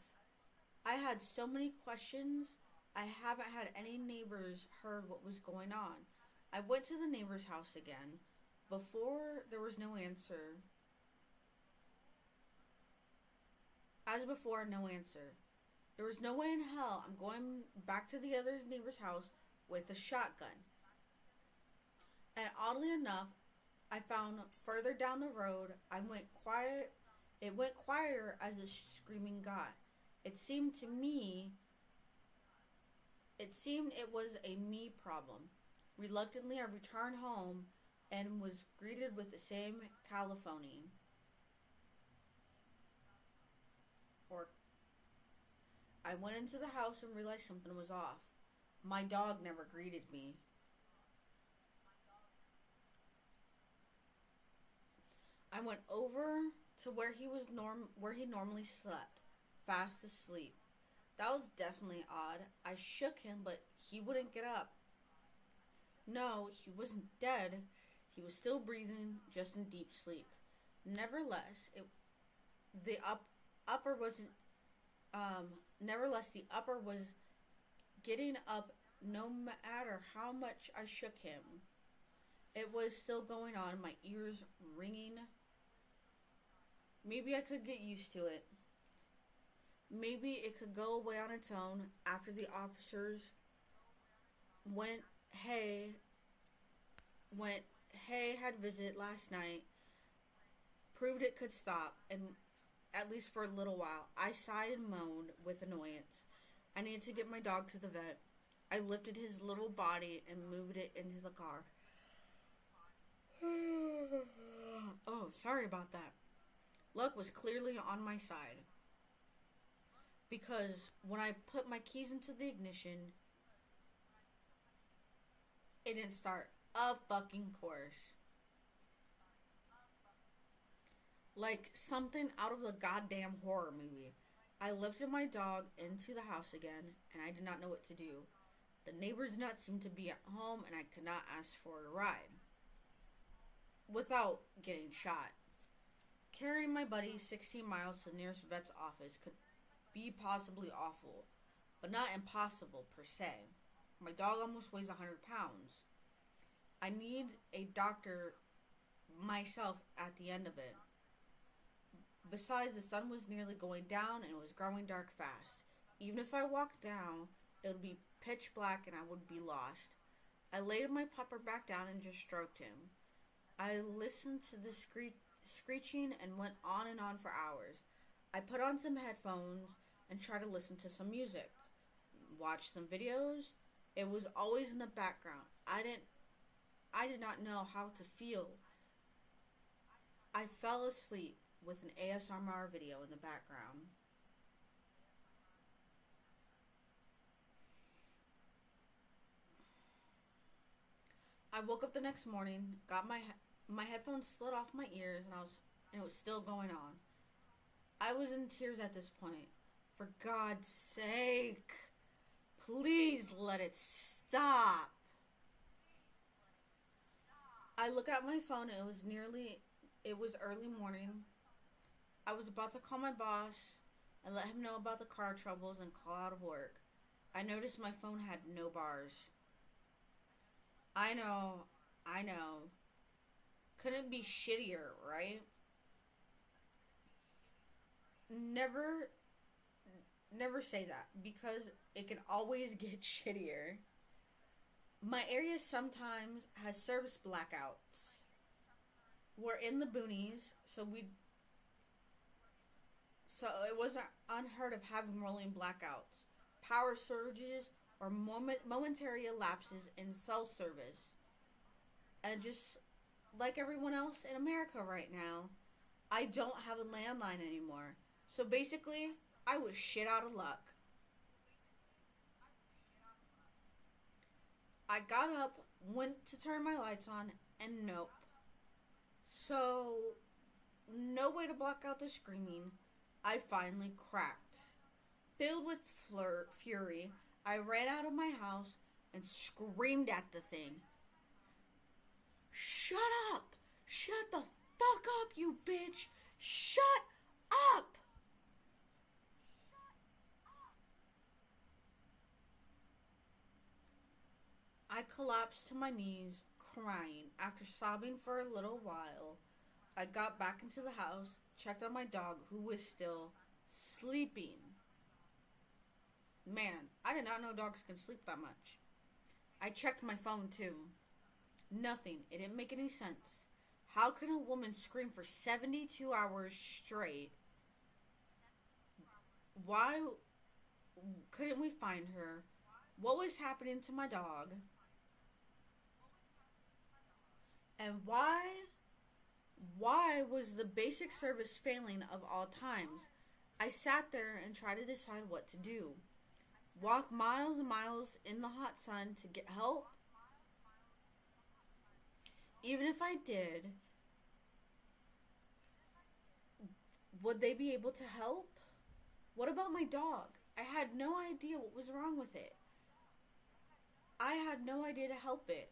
Speaker 1: I had so many questions. I haven't had any neighbors heard what was going on. I went to the neighbor's house again. Before, there was no answer. As before, no answer. There was no way in hell I'm going back to the other neighbor's house with a shotgun. And oddly enough, I found further down the road, it went quieter as the screaming got. It seemed it was a me problem. Reluctantly, I returned home and was greeted with the same caliphony. I went into the house and realized something was off. My dog never greeted me. I went over to where he normally slept, fast asleep. That was definitely odd. I shook him, but he wouldn't get up. No, he wasn't dead. He was still breathing, just in deep sleep. Nevertheless, the upper wasn't. Nevertheless, the upper was getting up. No matter how much I shook him, it was still going on. My ears ringing. Maybe I could get used to it. Maybe it could go away on its own after the officers went, hey, went, hey, had visit last night, proved it could stop, and at least for a little while. I sighed and moaned with annoyance. I needed to get my dog to the vet. I lifted his little body and moved it into the car. Oh, sorry about that. Luck was clearly on my side. Because when I put my keys into the ignition, it didn't start. Of fucking course. Like something out of the goddamn horror movie. I lifted my dog into the house again, and I did not know what to do. The neighbor's nuts seemed to be at home, and I could not ask for a ride without getting shot. Carrying my buddy 16 miles to the nearest vet's office could be possibly awful, but not impossible per se. My dog almost weighs 100 pounds. I need a doctor myself at the end of it. Besides, the sun was nearly going down and it was growing dark fast. Even if I walked down, it would be pitch black and I would be lost. I laid my pupper back down and just stroked him. I listened to the screeching and went on and on for hours. I put on some headphones and tried to listen to some music. Watch some videos. It was always in the background. I did not know how to feel. I fell asleep with an ASMR video in the background. I woke up the next morning, got my headphones slid off my ears, and it was still going on. I was in tears at this point. For God's sake, please let it stop. I look at my phone. It was early morning. I was about to call my boss and let him know about the car troubles and call out of work. I noticed my phone had no bars. I know. Couldn't be shittier, right? Never say that, because it can always get shittier. My area sometimes has service blackouts. We're in the boonies, so it wasn't unheard of having rolling blackouts, power surges, or momentary lapses in cell service. And just like everyone else in America right now, I don't have a landline anymore. So basically, I was shit out of luck. I got up, went to turn my lights on, and nope. So, no way to block out the screaming. I finally cracked. Filled with fury, I ran out of my house and screamed at the thing. Shut up! Shut the fuck up, you bitch! Shut up! I collapsed to my knees, crying. After sobbing for a little while, I got back into the house, checked on my dog, who was still sleeping. Man, I did not know dogs can sleep that much. I checked my phone too. Nothing. It didn't make any sense. How can a woman scream for 72 hours straight? Why couldn't we find her? What was happening to my dog? And why was the basic service failing of all times? I sat there and tried to decide what to do. Walk miles and miles in the hot sun to get help? Even if I did, would they be able to help? What about my dog? I had no idea what was wrong with it. I had no idea to help it.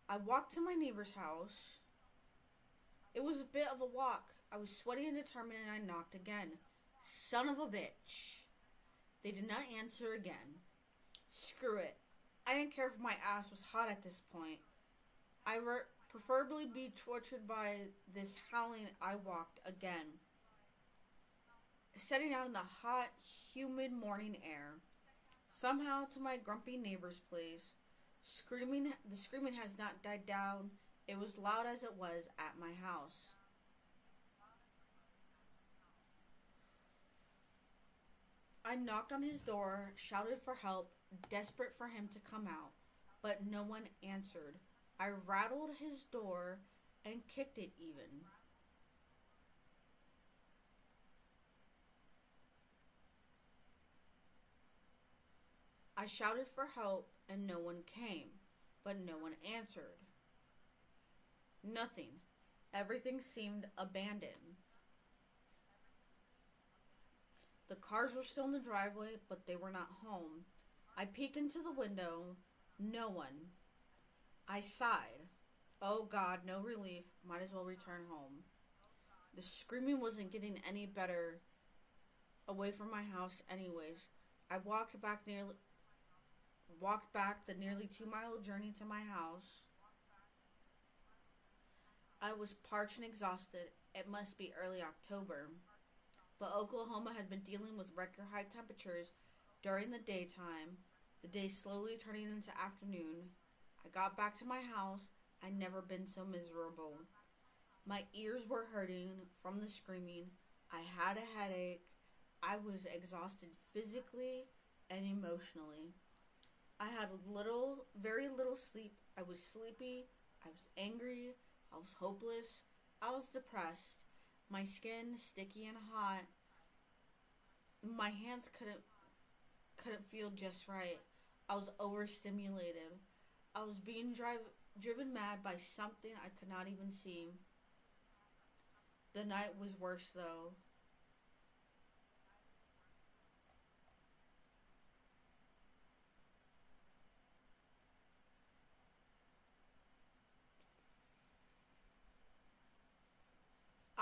Speaker 1: I walked to my neighbor's house. It was a bit of a walk. I was sweaty and determined, and I knocked again. Son of a bitch. They did not answer again. Screw it. I didn't care if my ass was hot at this point. I preferably be tortured by this howling. I walked again. Setting out in the hot, humid morning air. Somehow to my grumpy neighbor's place. The screaming has not died down. It was loud as it was at my house. I knocked on his door, shouted for help, desperate for him to come out, but no one answered. I rattled his door and kicked it even. I shouted for help and no one came, but no one answered. Nothing. Everything seemed abandoned. The cars were still in the driveway, but they were not home. I peeked into the window. No one. I sighed. Oh God, no relief. Might as well return home. The screaming wasn't getting any better away from my house anyways. I walked back the nearly 2-mile journey to my house. I was parched and exhausted. It must be early October. But Oklahoma had been dealing with record high temperatures during the daytime, the day slowly turning into afternoon. I got back to my house. I'd never been so miserable. My ears were hurting from the screaming. I had a headache. I was exhausted physically and emotionally. I had very little sleep. I was sleepy. I was angry. I was hopeless. I was depressed. My skin sticky and hot. My hands couldn't feel just right. I was overstimulated. I was being driven mad by something I could not even see. The night was worse though.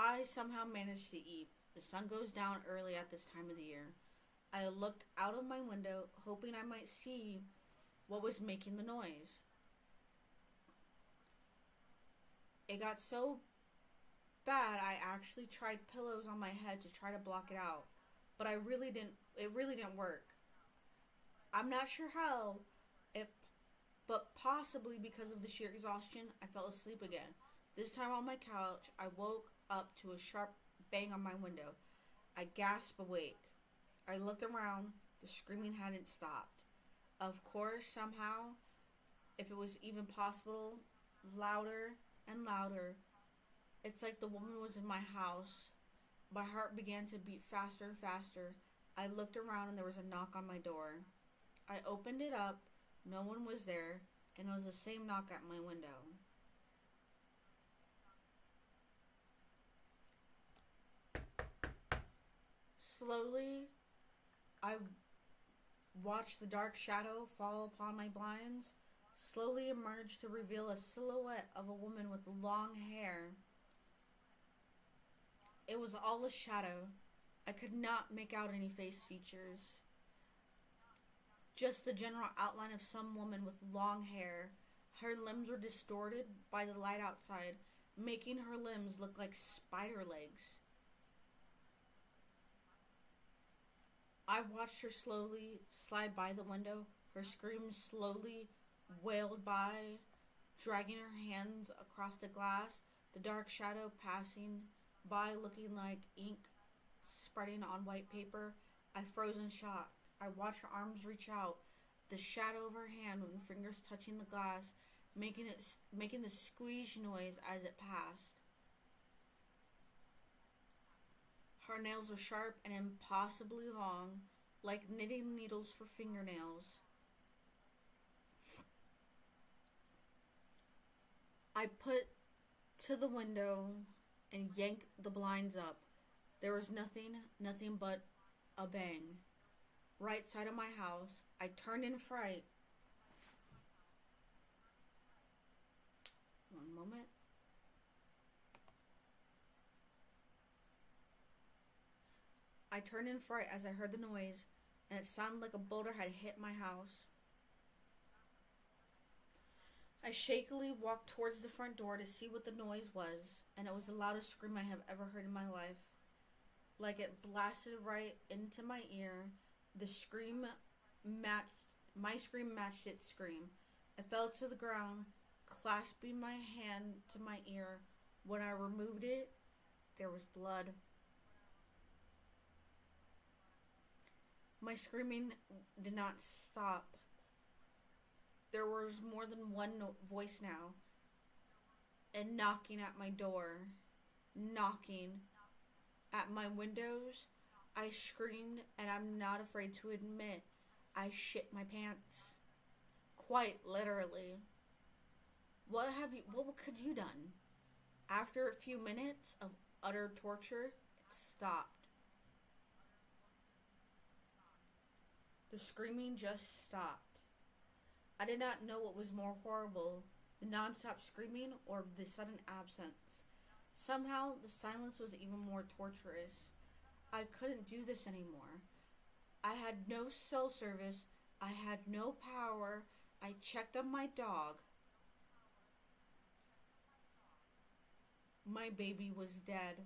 Speaker 1: I somehow managed to eat. The sun goes down early at this time of the year. I looked out of my window, hoping I might see what was making the noise. It got so bad I actually tried pillows on my head to try to block it out. But it really didn't work. I'm not sure how, it, but possibly because of the sheer exhaustion, I fell asleep again. This time on my couch, I woke up to a sharp bang on my window. I gasped awake. I looked around. The screaming hadn't stopped. Of course, somehow, if it was even possible, louder and louder. It's like the woman was in my house. My heart began to beat faster and faster. I looked around and there was a knock on my door. I opened it up. No one was there, and it was the same knock at my window. Slowly, I watched the dark shadow fall upon my blinds, slowly emerge to reveal a silhouette of a woman with long hair. It was all a shadow. I could not make out any face features. Just the general outline of some woman with long hair. Her limbs were distorted by the light outside, making her limbs look like spider legs. I watched her slowly slide by the window. Her screams slowly wailed by, dragging her hands across the glass, the dark shadow passing by looking like ink spreading on white paper. I froze in shock. I watched her arms reach out, the shadow of her hand and fingers touching the glass, making the squeeze noise as it passed. Her nails were sharp and impossibly long, like knitting needles for fingernails. I put to the window and yanked the blinds up. There was nothing but a bang. right side of my house. I turned in fright. One moment. I turned in fright as I heard the noise, and it sounded like a boulder had hit my house. I shakily walked towards the front door to see what the noise was, and it was the loudest scream I have ever heard in my life. Like it blasted right into my ear. The scream matched my scream matched its scream. I fell to the ground, clasping my hand to my ear. When I removed it, there was blood. My screaming did not stop. There was more than one voice now, and knocking at my door, knocking at my windows. I screamed, and I'm not afraid to admit I shit my pants. Quite literally. What could you done? After a few minutes of utter torture, it stopped. The screaming just stopped. I did not know what was more horrible, the non-stop screaming or the sudden absence. Somehow, the silence was even more torturous. I couldn't do this anymore. I had no cell service. I had no power. I checked on my dog. My baby was dead.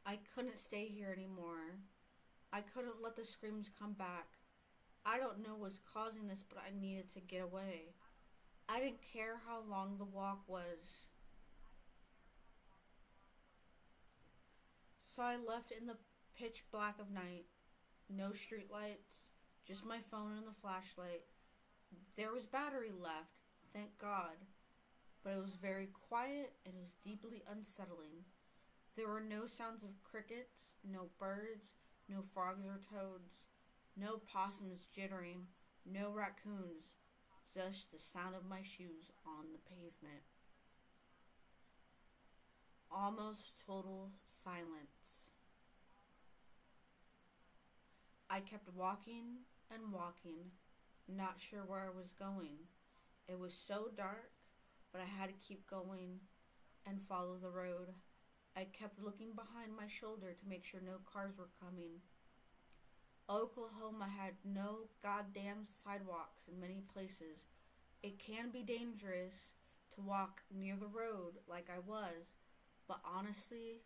Speaker 1: I couldn't stay here anymore. I couldn't let the screams come back. I don't know what's causing this, but I needed to get away. I didn't care how long the walk was. So I left in the pitch black of night. No street lights, just my phone and the flashlight. There was battery left, thank God. But it was very quiet and it was deeply unsettling. There were no sounds of crickets, no birds, no frogs or toads, no possums jittering, no raccoons, just the sound of my shoes on the pavement. Almost total silence. I kept walking and walking, not sure where I was going. It was so dark, but I had to keep going and follow the road. I kept looking behind my shoulder to make sure no cars were coming. Oklahoma had no goddamn sidewalks in many places. It can be dangerous to walk near the road like I was, but honestly,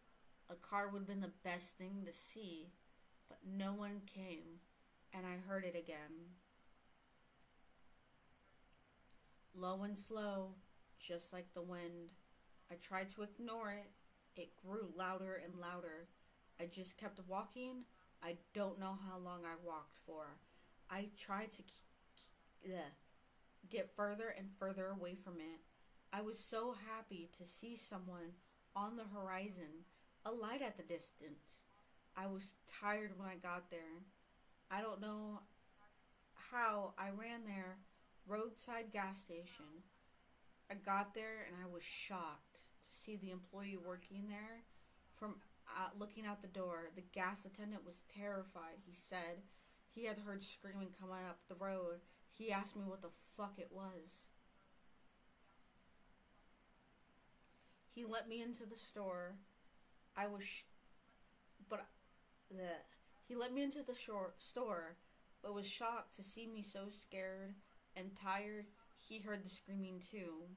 Speaker 1: a car would have been the best thing to see. But no one came, and I heard it again. Low and slow, just like the wind. I tried to ignore it. It grew louder and louder. I just kept walking. I don't know how long I walked for. I tried to get further and further away from it. I was so happy to see someone on the horizon, a light at the distance. I was tired when I got there. I don't know how I ran there. Roadside gas station. I got there and I was shocked to see the employee working there from looking out the door. The gas attendant was terrified. He said he had heard screaming coming up the road. He asked me what the fuck it was. He let me into the store. I was, but he let me into the store, but was shocked to see me so scared and tired. He heard the screaming too.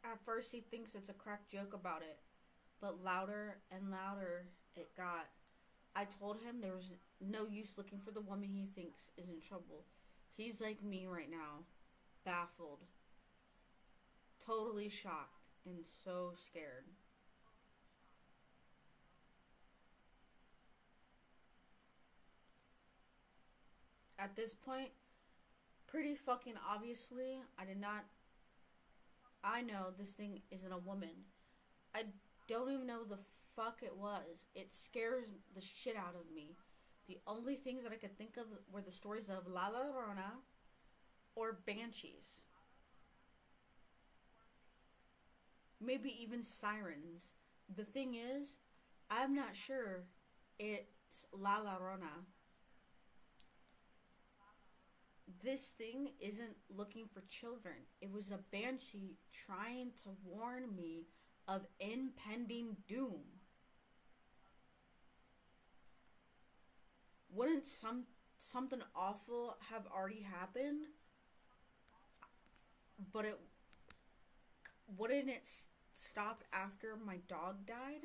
Speaker 1: At first he thinks it's a crack joke about it, but louder and louder it got. I told him there was no use looking for the woman he thinks is in trouble. He's like me right now, baffled, totally shocked, and so scared. At this point, pretty fucking obviously, I know this thing isn't a woman. I don't even know the fuck it was. It scares the shit out of me. The only things that I could think of were the stories of La Llorona or banshees. Maybe even sirens. The thing is, I'm not sure it's La Llorona. This thing isn't looking for children. It was a banshee trying to warn me of impending doom. Wouldn't something awful have already happened? But it wouldn't it stop after my dog died?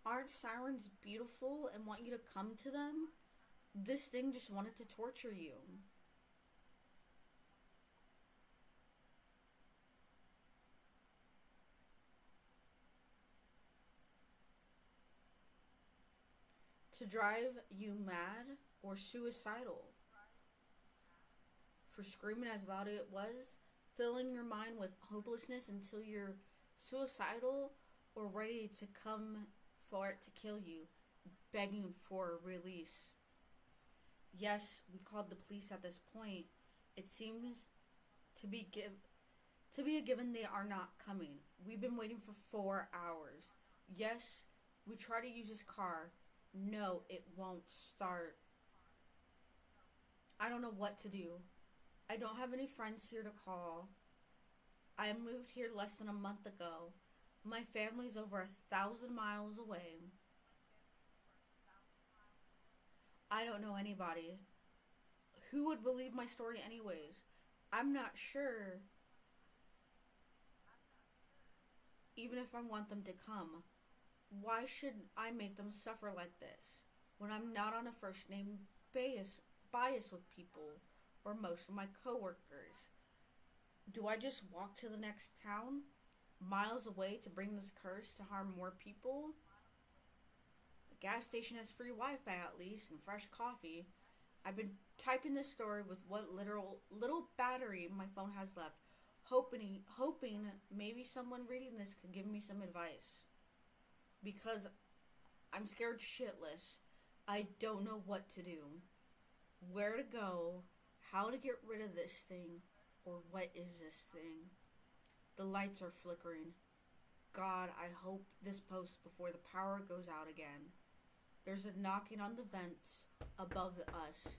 Speaker 1: Aren't sirens beautiful and want you to come to them? This thing just wanted to torture you. To drive you mad or suicidal. For screaming as loud as it was, filling your mind with hopelessness until you're suicidal or ready to come for it to kill you, begging for a release. Yes, we called the police at this point. It seems to be a given they are not coming. We've been waiting for 4 hours. Yes, we try to use this car. No, it won't start. I don't know what to do. I don't have any friends here to call. I moved here less than a month ago. My family's over 1,000 miles away. I don't know anybody. Who would believe my story anyways? I'm not sure even if I want them to come. Why should I make them suffer like this when I'm not on a first name bias with people or most of my coworkers? Do I just walk to the next town, miles away, to bring this curse to harm more people? The gas station has free Wi-Fi at least and fresh coffee. I've been typing this story with what little battery my phone has left, hoping maybe someone reading this could give me some advice. Because I'm scared shitless. I don't know what to do, where to go, how to get rid of this thing, or what is this thing. The lights are flickering. God, I hope this posts before the power goes out again. There's a knocking on the vents above us.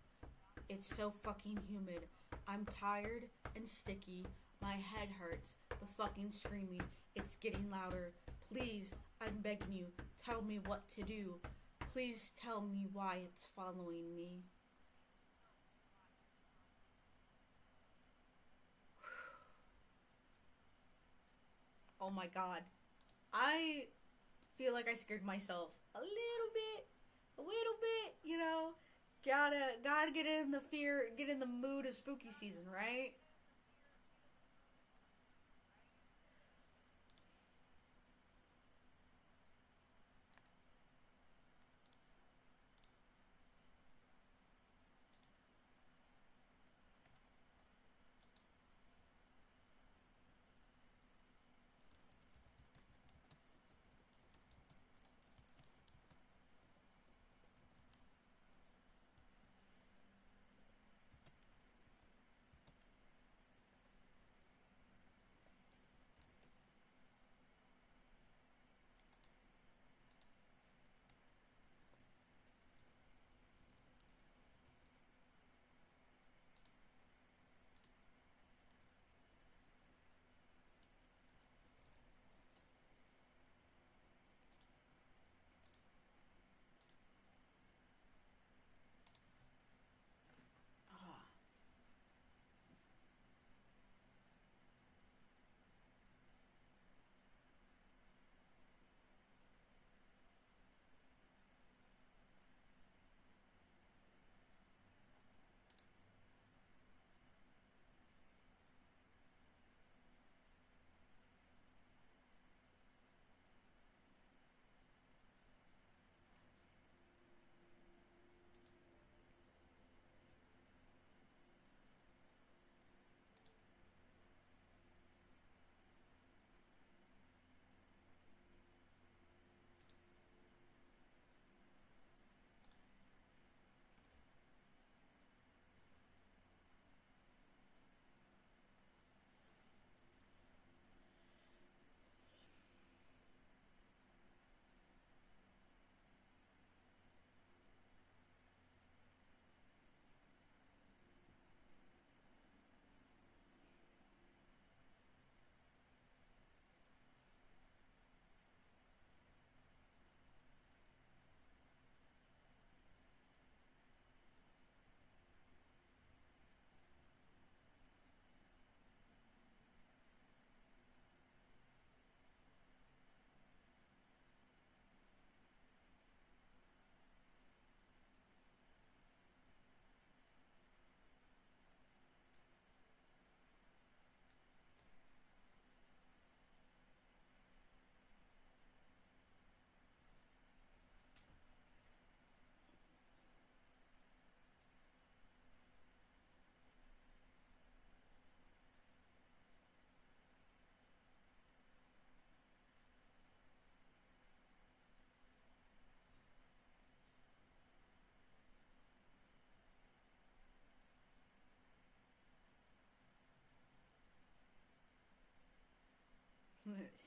Speaker 1: It's so fucking humid. I'm tired and sticky. My head hurts. The fucking screaming. It's getting louder. Please, I'm begging you, tell me what to do. Please tell me why it's following me. Oh my god. I feel like I scared myself a little bit, you know. Gotta get in the fear, get in the mood of spooky season, right?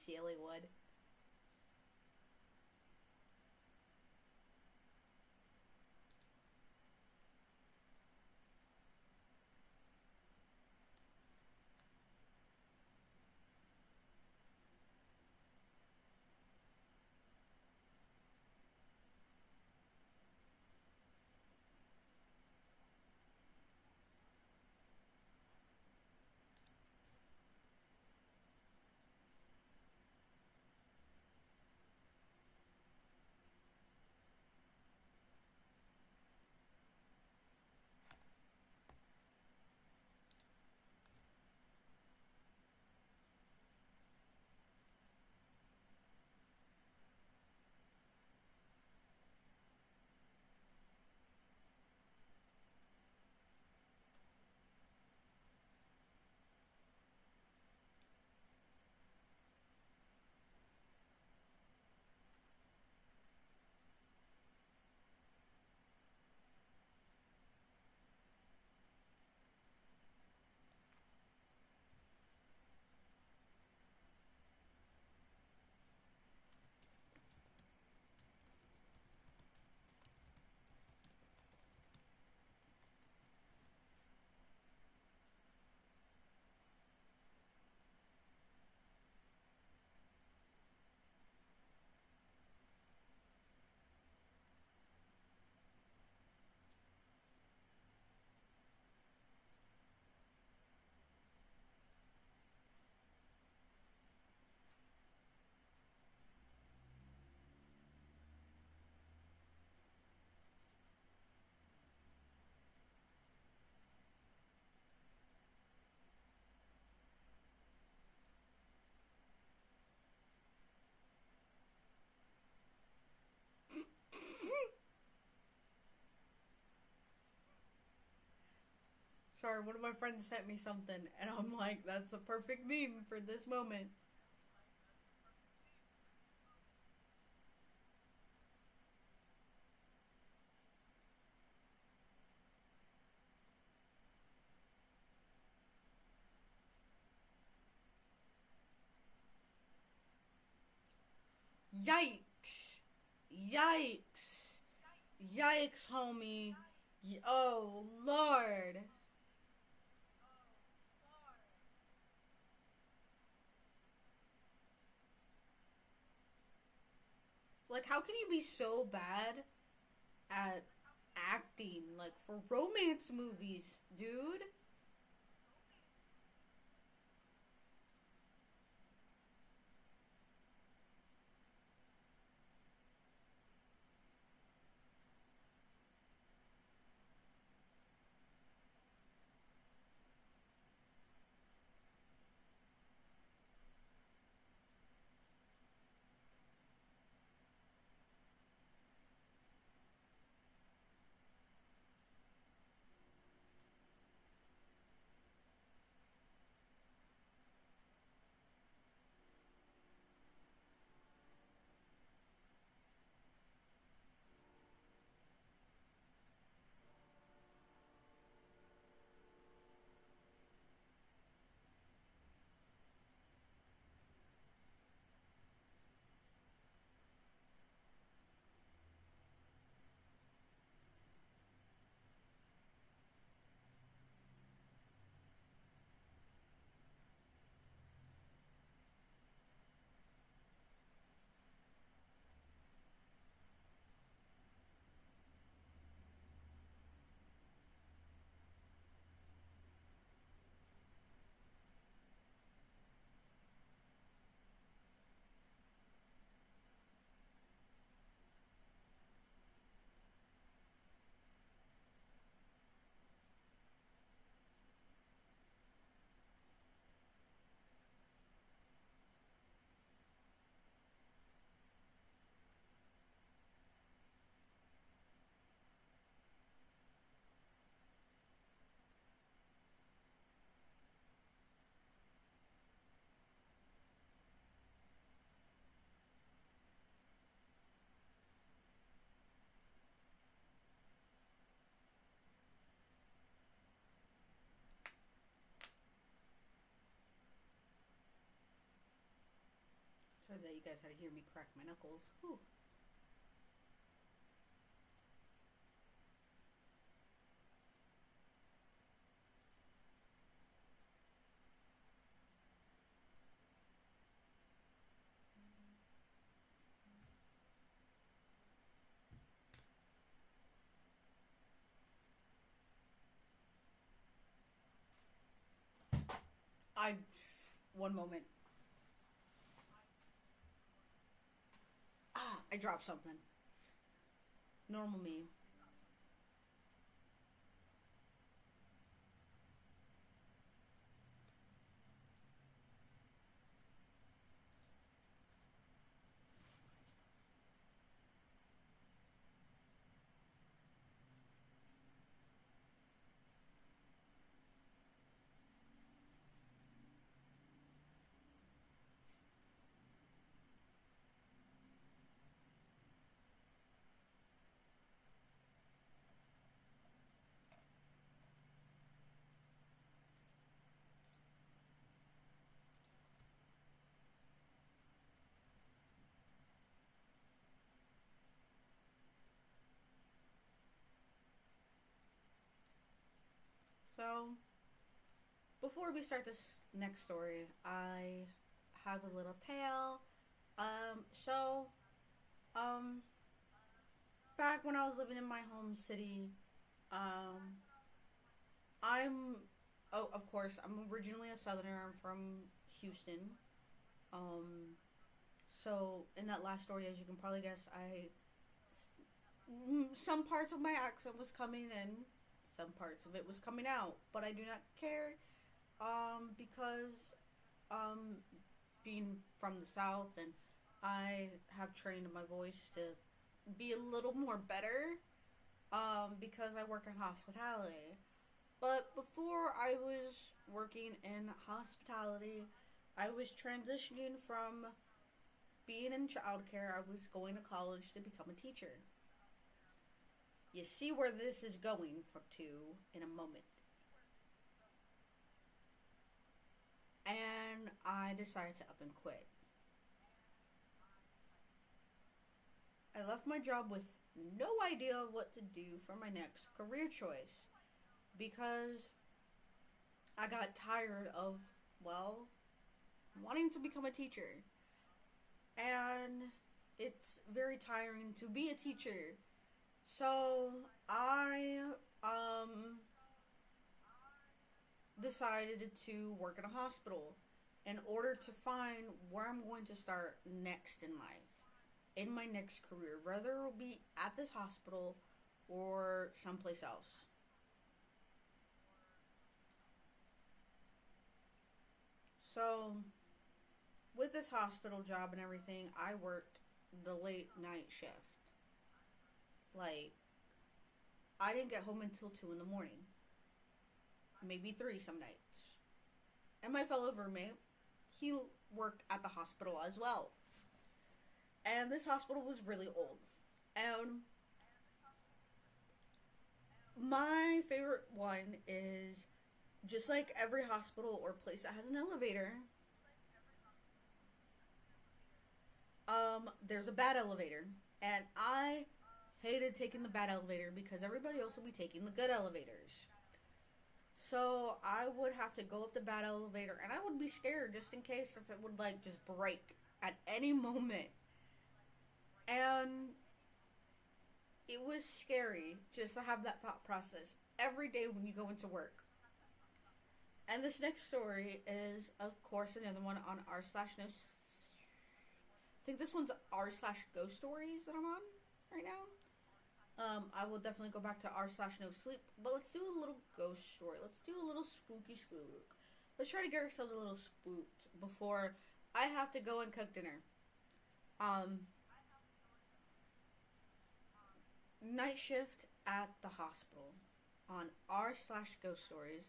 Speaker 1: Sincerely would. Sorry, one of my friends sent me something, and I'm like, that's a perfect meme for this moment. Yikes! Yikes! Yikes, homie! Oh, Lord! Like, how can you be so bad at acting? Like, for romance movies, dude? Sorry that you guys had to hear me crack my knuckles. Whew. I. One moment. Ah, I dropped something. Normal me. So, before we start this next story, I have a little tale. So, um, back when I was living in my home city, um, I'm, oh, of course, I'm originally a Southerner. I'm from Houston. Um, so in that last story, as you can probably guess, some parts of my accent was coming in, some parts of it was coming out, but I do not care, because, um, being from the South, and I have trained my voice to be a little more better, because I work in hospitality. But before I was working in hospitality, I was transitioning from being in childcare. I was going to college to become a teacher. You see where this is going for to in a moment. And I decided to up and quit. I left my job with no idea of what to do for my next career choice because I got tired of, well, wanting to become a teacher. And it's very tiring to be a teacher. So I um decided to work in a hospital in order to find where I'm going to start next in life, in my next career, whether it will be at this hospital or someplace else. So, with this hospital job and everything, I worked the late night shift. Like, I didn't get home until 2 in the morning, maybe 3 some nights. And my fellow roommate, he worked at the hospital as well. And this hospital was really old. And my favorite one is just like every hospital or place that has an elevator, there's a bad elevator. And I hated taking the bad elevator because everybody else would be taking the good elevators. So I would have to go up the bad elevator and I would be scared just in case if it would like just break at any moment. And it was scary just to have that thought process every day when you go into work. And this next story is, of course, another one on r slash no. I think this one's r slash ghost stories that I'm on right now. I will definitely go back to r slash no sleep, but let's do a little ghost story. Let's do a little spooky spook. Let's try to get ourselves a little spooked before I have to go and cook dinner. Um, Night shift at the hospital on r slash ghost stories.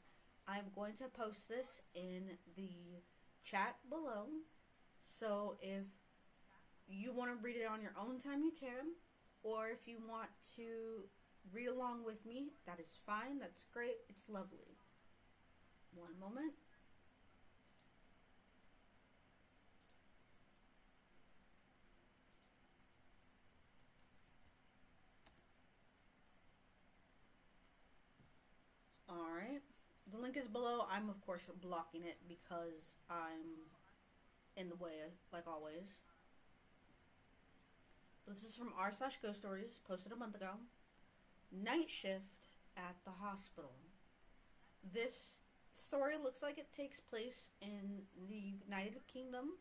Speaker 1: I'm going to post this in the chat below. So if you want to read it on your own time, you can. Or if you want to read along with me, that is fine. That's great. It's lovely. One moment. link is below. I'm, of course, blocking it because I'm in the way, like always. This is from r/Ghost Stories, posted a month ago. Night shift at the hospital. This story looks like it takes place in the United Kingdom.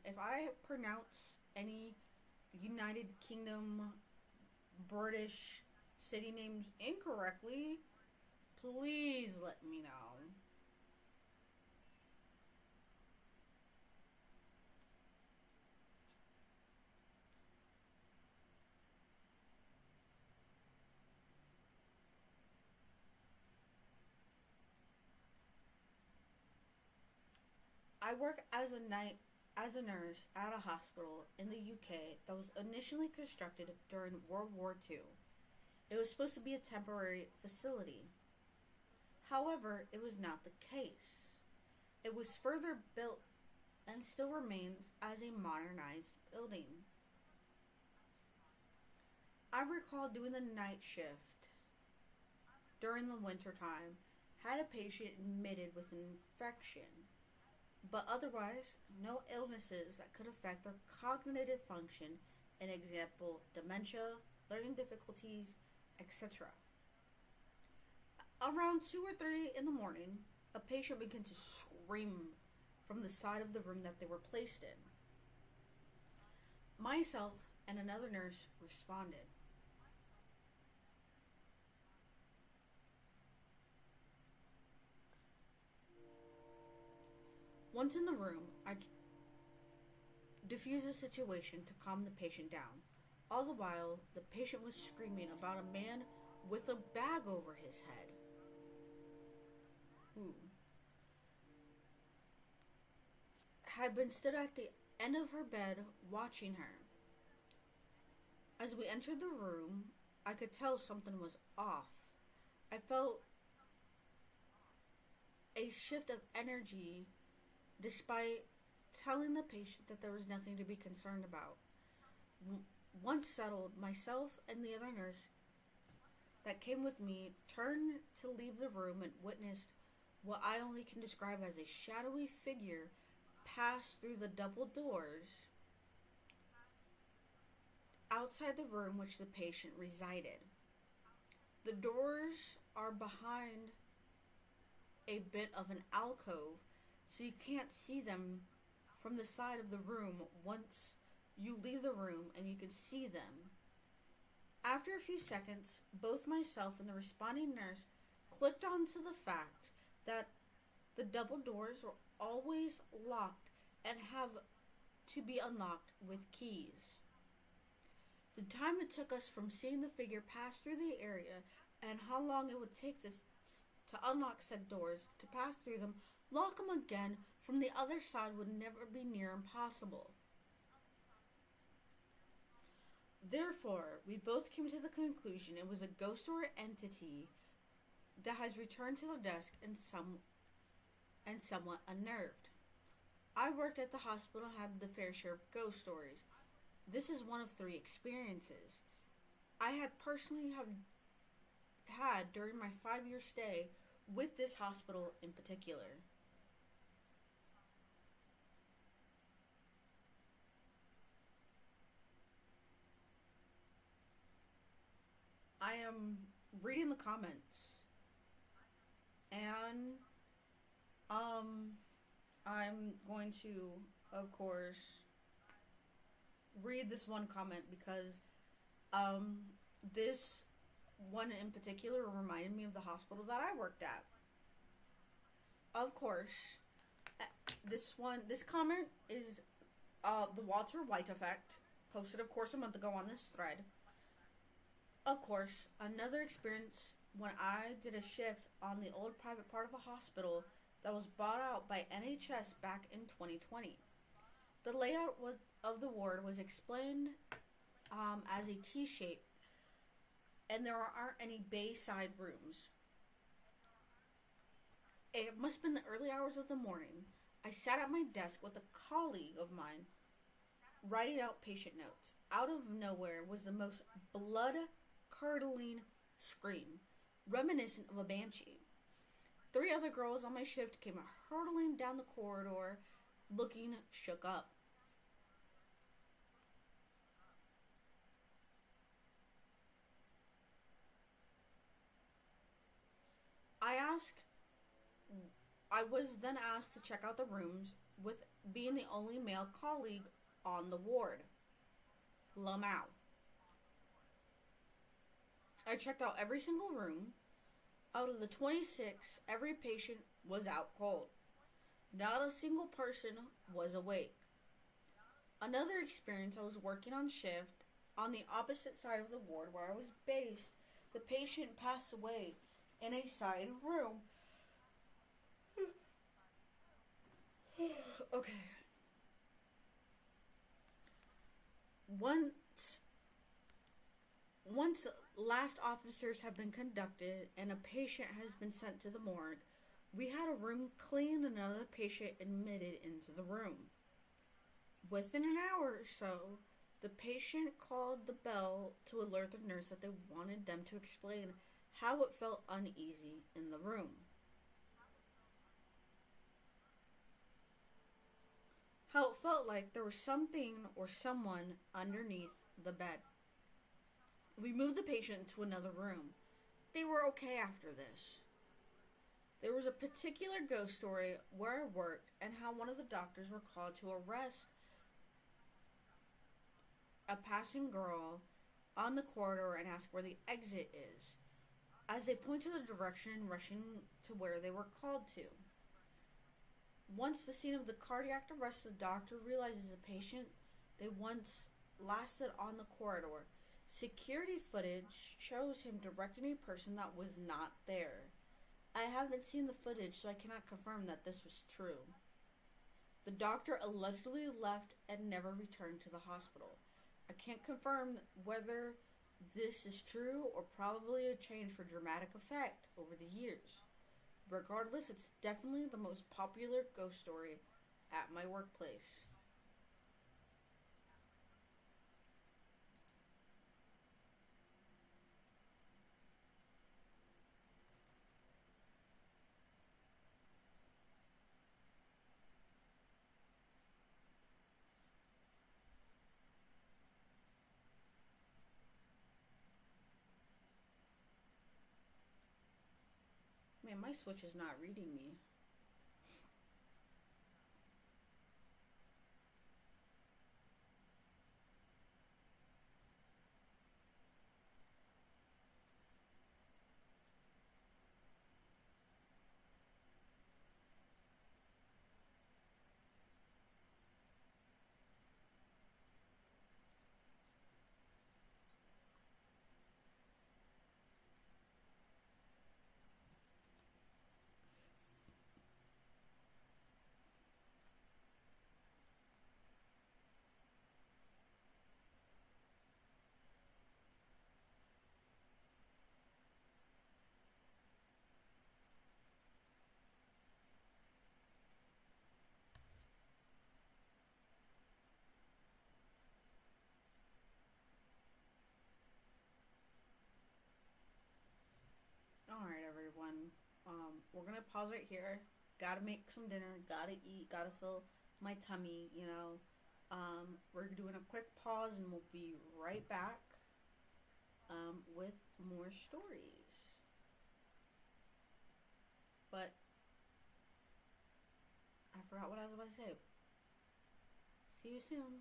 Speaker 1: If I pronounce any United Kingdom British city names incorrectly, please let me know. I work as a nurse at a hospital in the UK that was initially constructed during World War II. It was supposed to be a temporary facility. However, it was not the case. It was further built and still remains as a modernized building. I recall doing the night shift during the winter time, had a patient admitted with an infection, but otherwise no illnesses that could affect their cognitive function, an example, dementia, learning difficulties, etc. Around 2 or 3 in the morning, a patient began to scream from the side of the room that they were placed in. Myself and another nurse responded. Once in the room, I diffused the situation to calm the patient down. All the while, the patient was screaming about a man with a bag over his head. Who had been stood at the end of her bed watching her. As we entered the room, I could tell something was off. I felt a shift of energy despite telling the patient that there was nothing to be concerned about. Once settled, myself and the other nurse that came with me turned to leave the room and witnessed what I only can describe as a shadowy figure pass through the double doors outside the room which the patient resided. The doors are behind a bit of an alcove, so you can't see them from the side of the room once you leave the room, and you can see them. After a few seconds, both myself and the responding nurse clicked onto the fact that the double doors are always locked and have to be unlocked with keys. The time it took us from seeing the figure pass through the area and how long it would take us to unlock said doors, to pass through them, lock them again from the other side would never be near impossible. Therefore, we both came to the conclusion it was a ghost or entity that has returned to the desk and somewhat unnerved. I worked at the hospital and had the fair share of ghost stories. This is one of 3 experiences I had personally had during my 5-year stay with this hospital in particular. I am reading the comments, and I'm going to, of course, read this one comment because this one in particular reminded me of the hospital that I worked at. Of course, this comment is the Walter White effect, posted of course a month ago on this thread. Of course, another experience when I did a shift on the old private part of a hospital that was bought out by NHS back in 2020. The layout of the ward was explained as a T-shape, and there aren't any bayside rooms. It must have been the early hours of the morning. I sat at my desk with a colleague of mine, writing out patient notes. Out of nowhere was the most blood-curdling scream. reminiscent of a banshee. Three other girls on my shift came hurtling down the corridor, looking shook up. I asked I was then asked to check out the rooms, with being the only male colleague on the ward. Lamau. I checked out every single room. Out of the 26, every patient was out cold. Not a single person was awake. Another experience, I was working on shift on the opposite side of the ward where I was based. The patient passed away in a side room. Okay. Once once last officers have been conducted and a patient has been sent to the morgue, we had a room cleaned and another patient admitted into the room. Within an hour or so, the patient called the bell to alert the nurse that they wanted them to explain how it felt uneasy in the room. How it felt like there was something or someone underneath the bed. We moved the patient to another room. They were okay after this. There was a particular ghost story where I worked and how one of the doctors were called to arrest a passing girl on the corridor and ask where the exit is, as they point to the direction rushing to where they were called to. Once the scene of the cardiac arrest, the doctor realizes the patient they once lasted on the corridor. Security footage shows him directing a person that was not there. I haven't seen the footage, so I cannot confirm that this was true. The doctor allegedly left and never returned to the hospital. I can't confirm whether this is true or probably a change for dramatic effect over the years. Regardless, it's definitely the most popular ghost story at my workplace. Man, my Switch is not reading me. Alright, everyone. We're gonna pause right here. Gotta make some dinner, gotta eat, gotta fill my tummy, you know. We're doing a quick pause and we'll be right back with more stories. But I forgot what I was about to say. See you soon.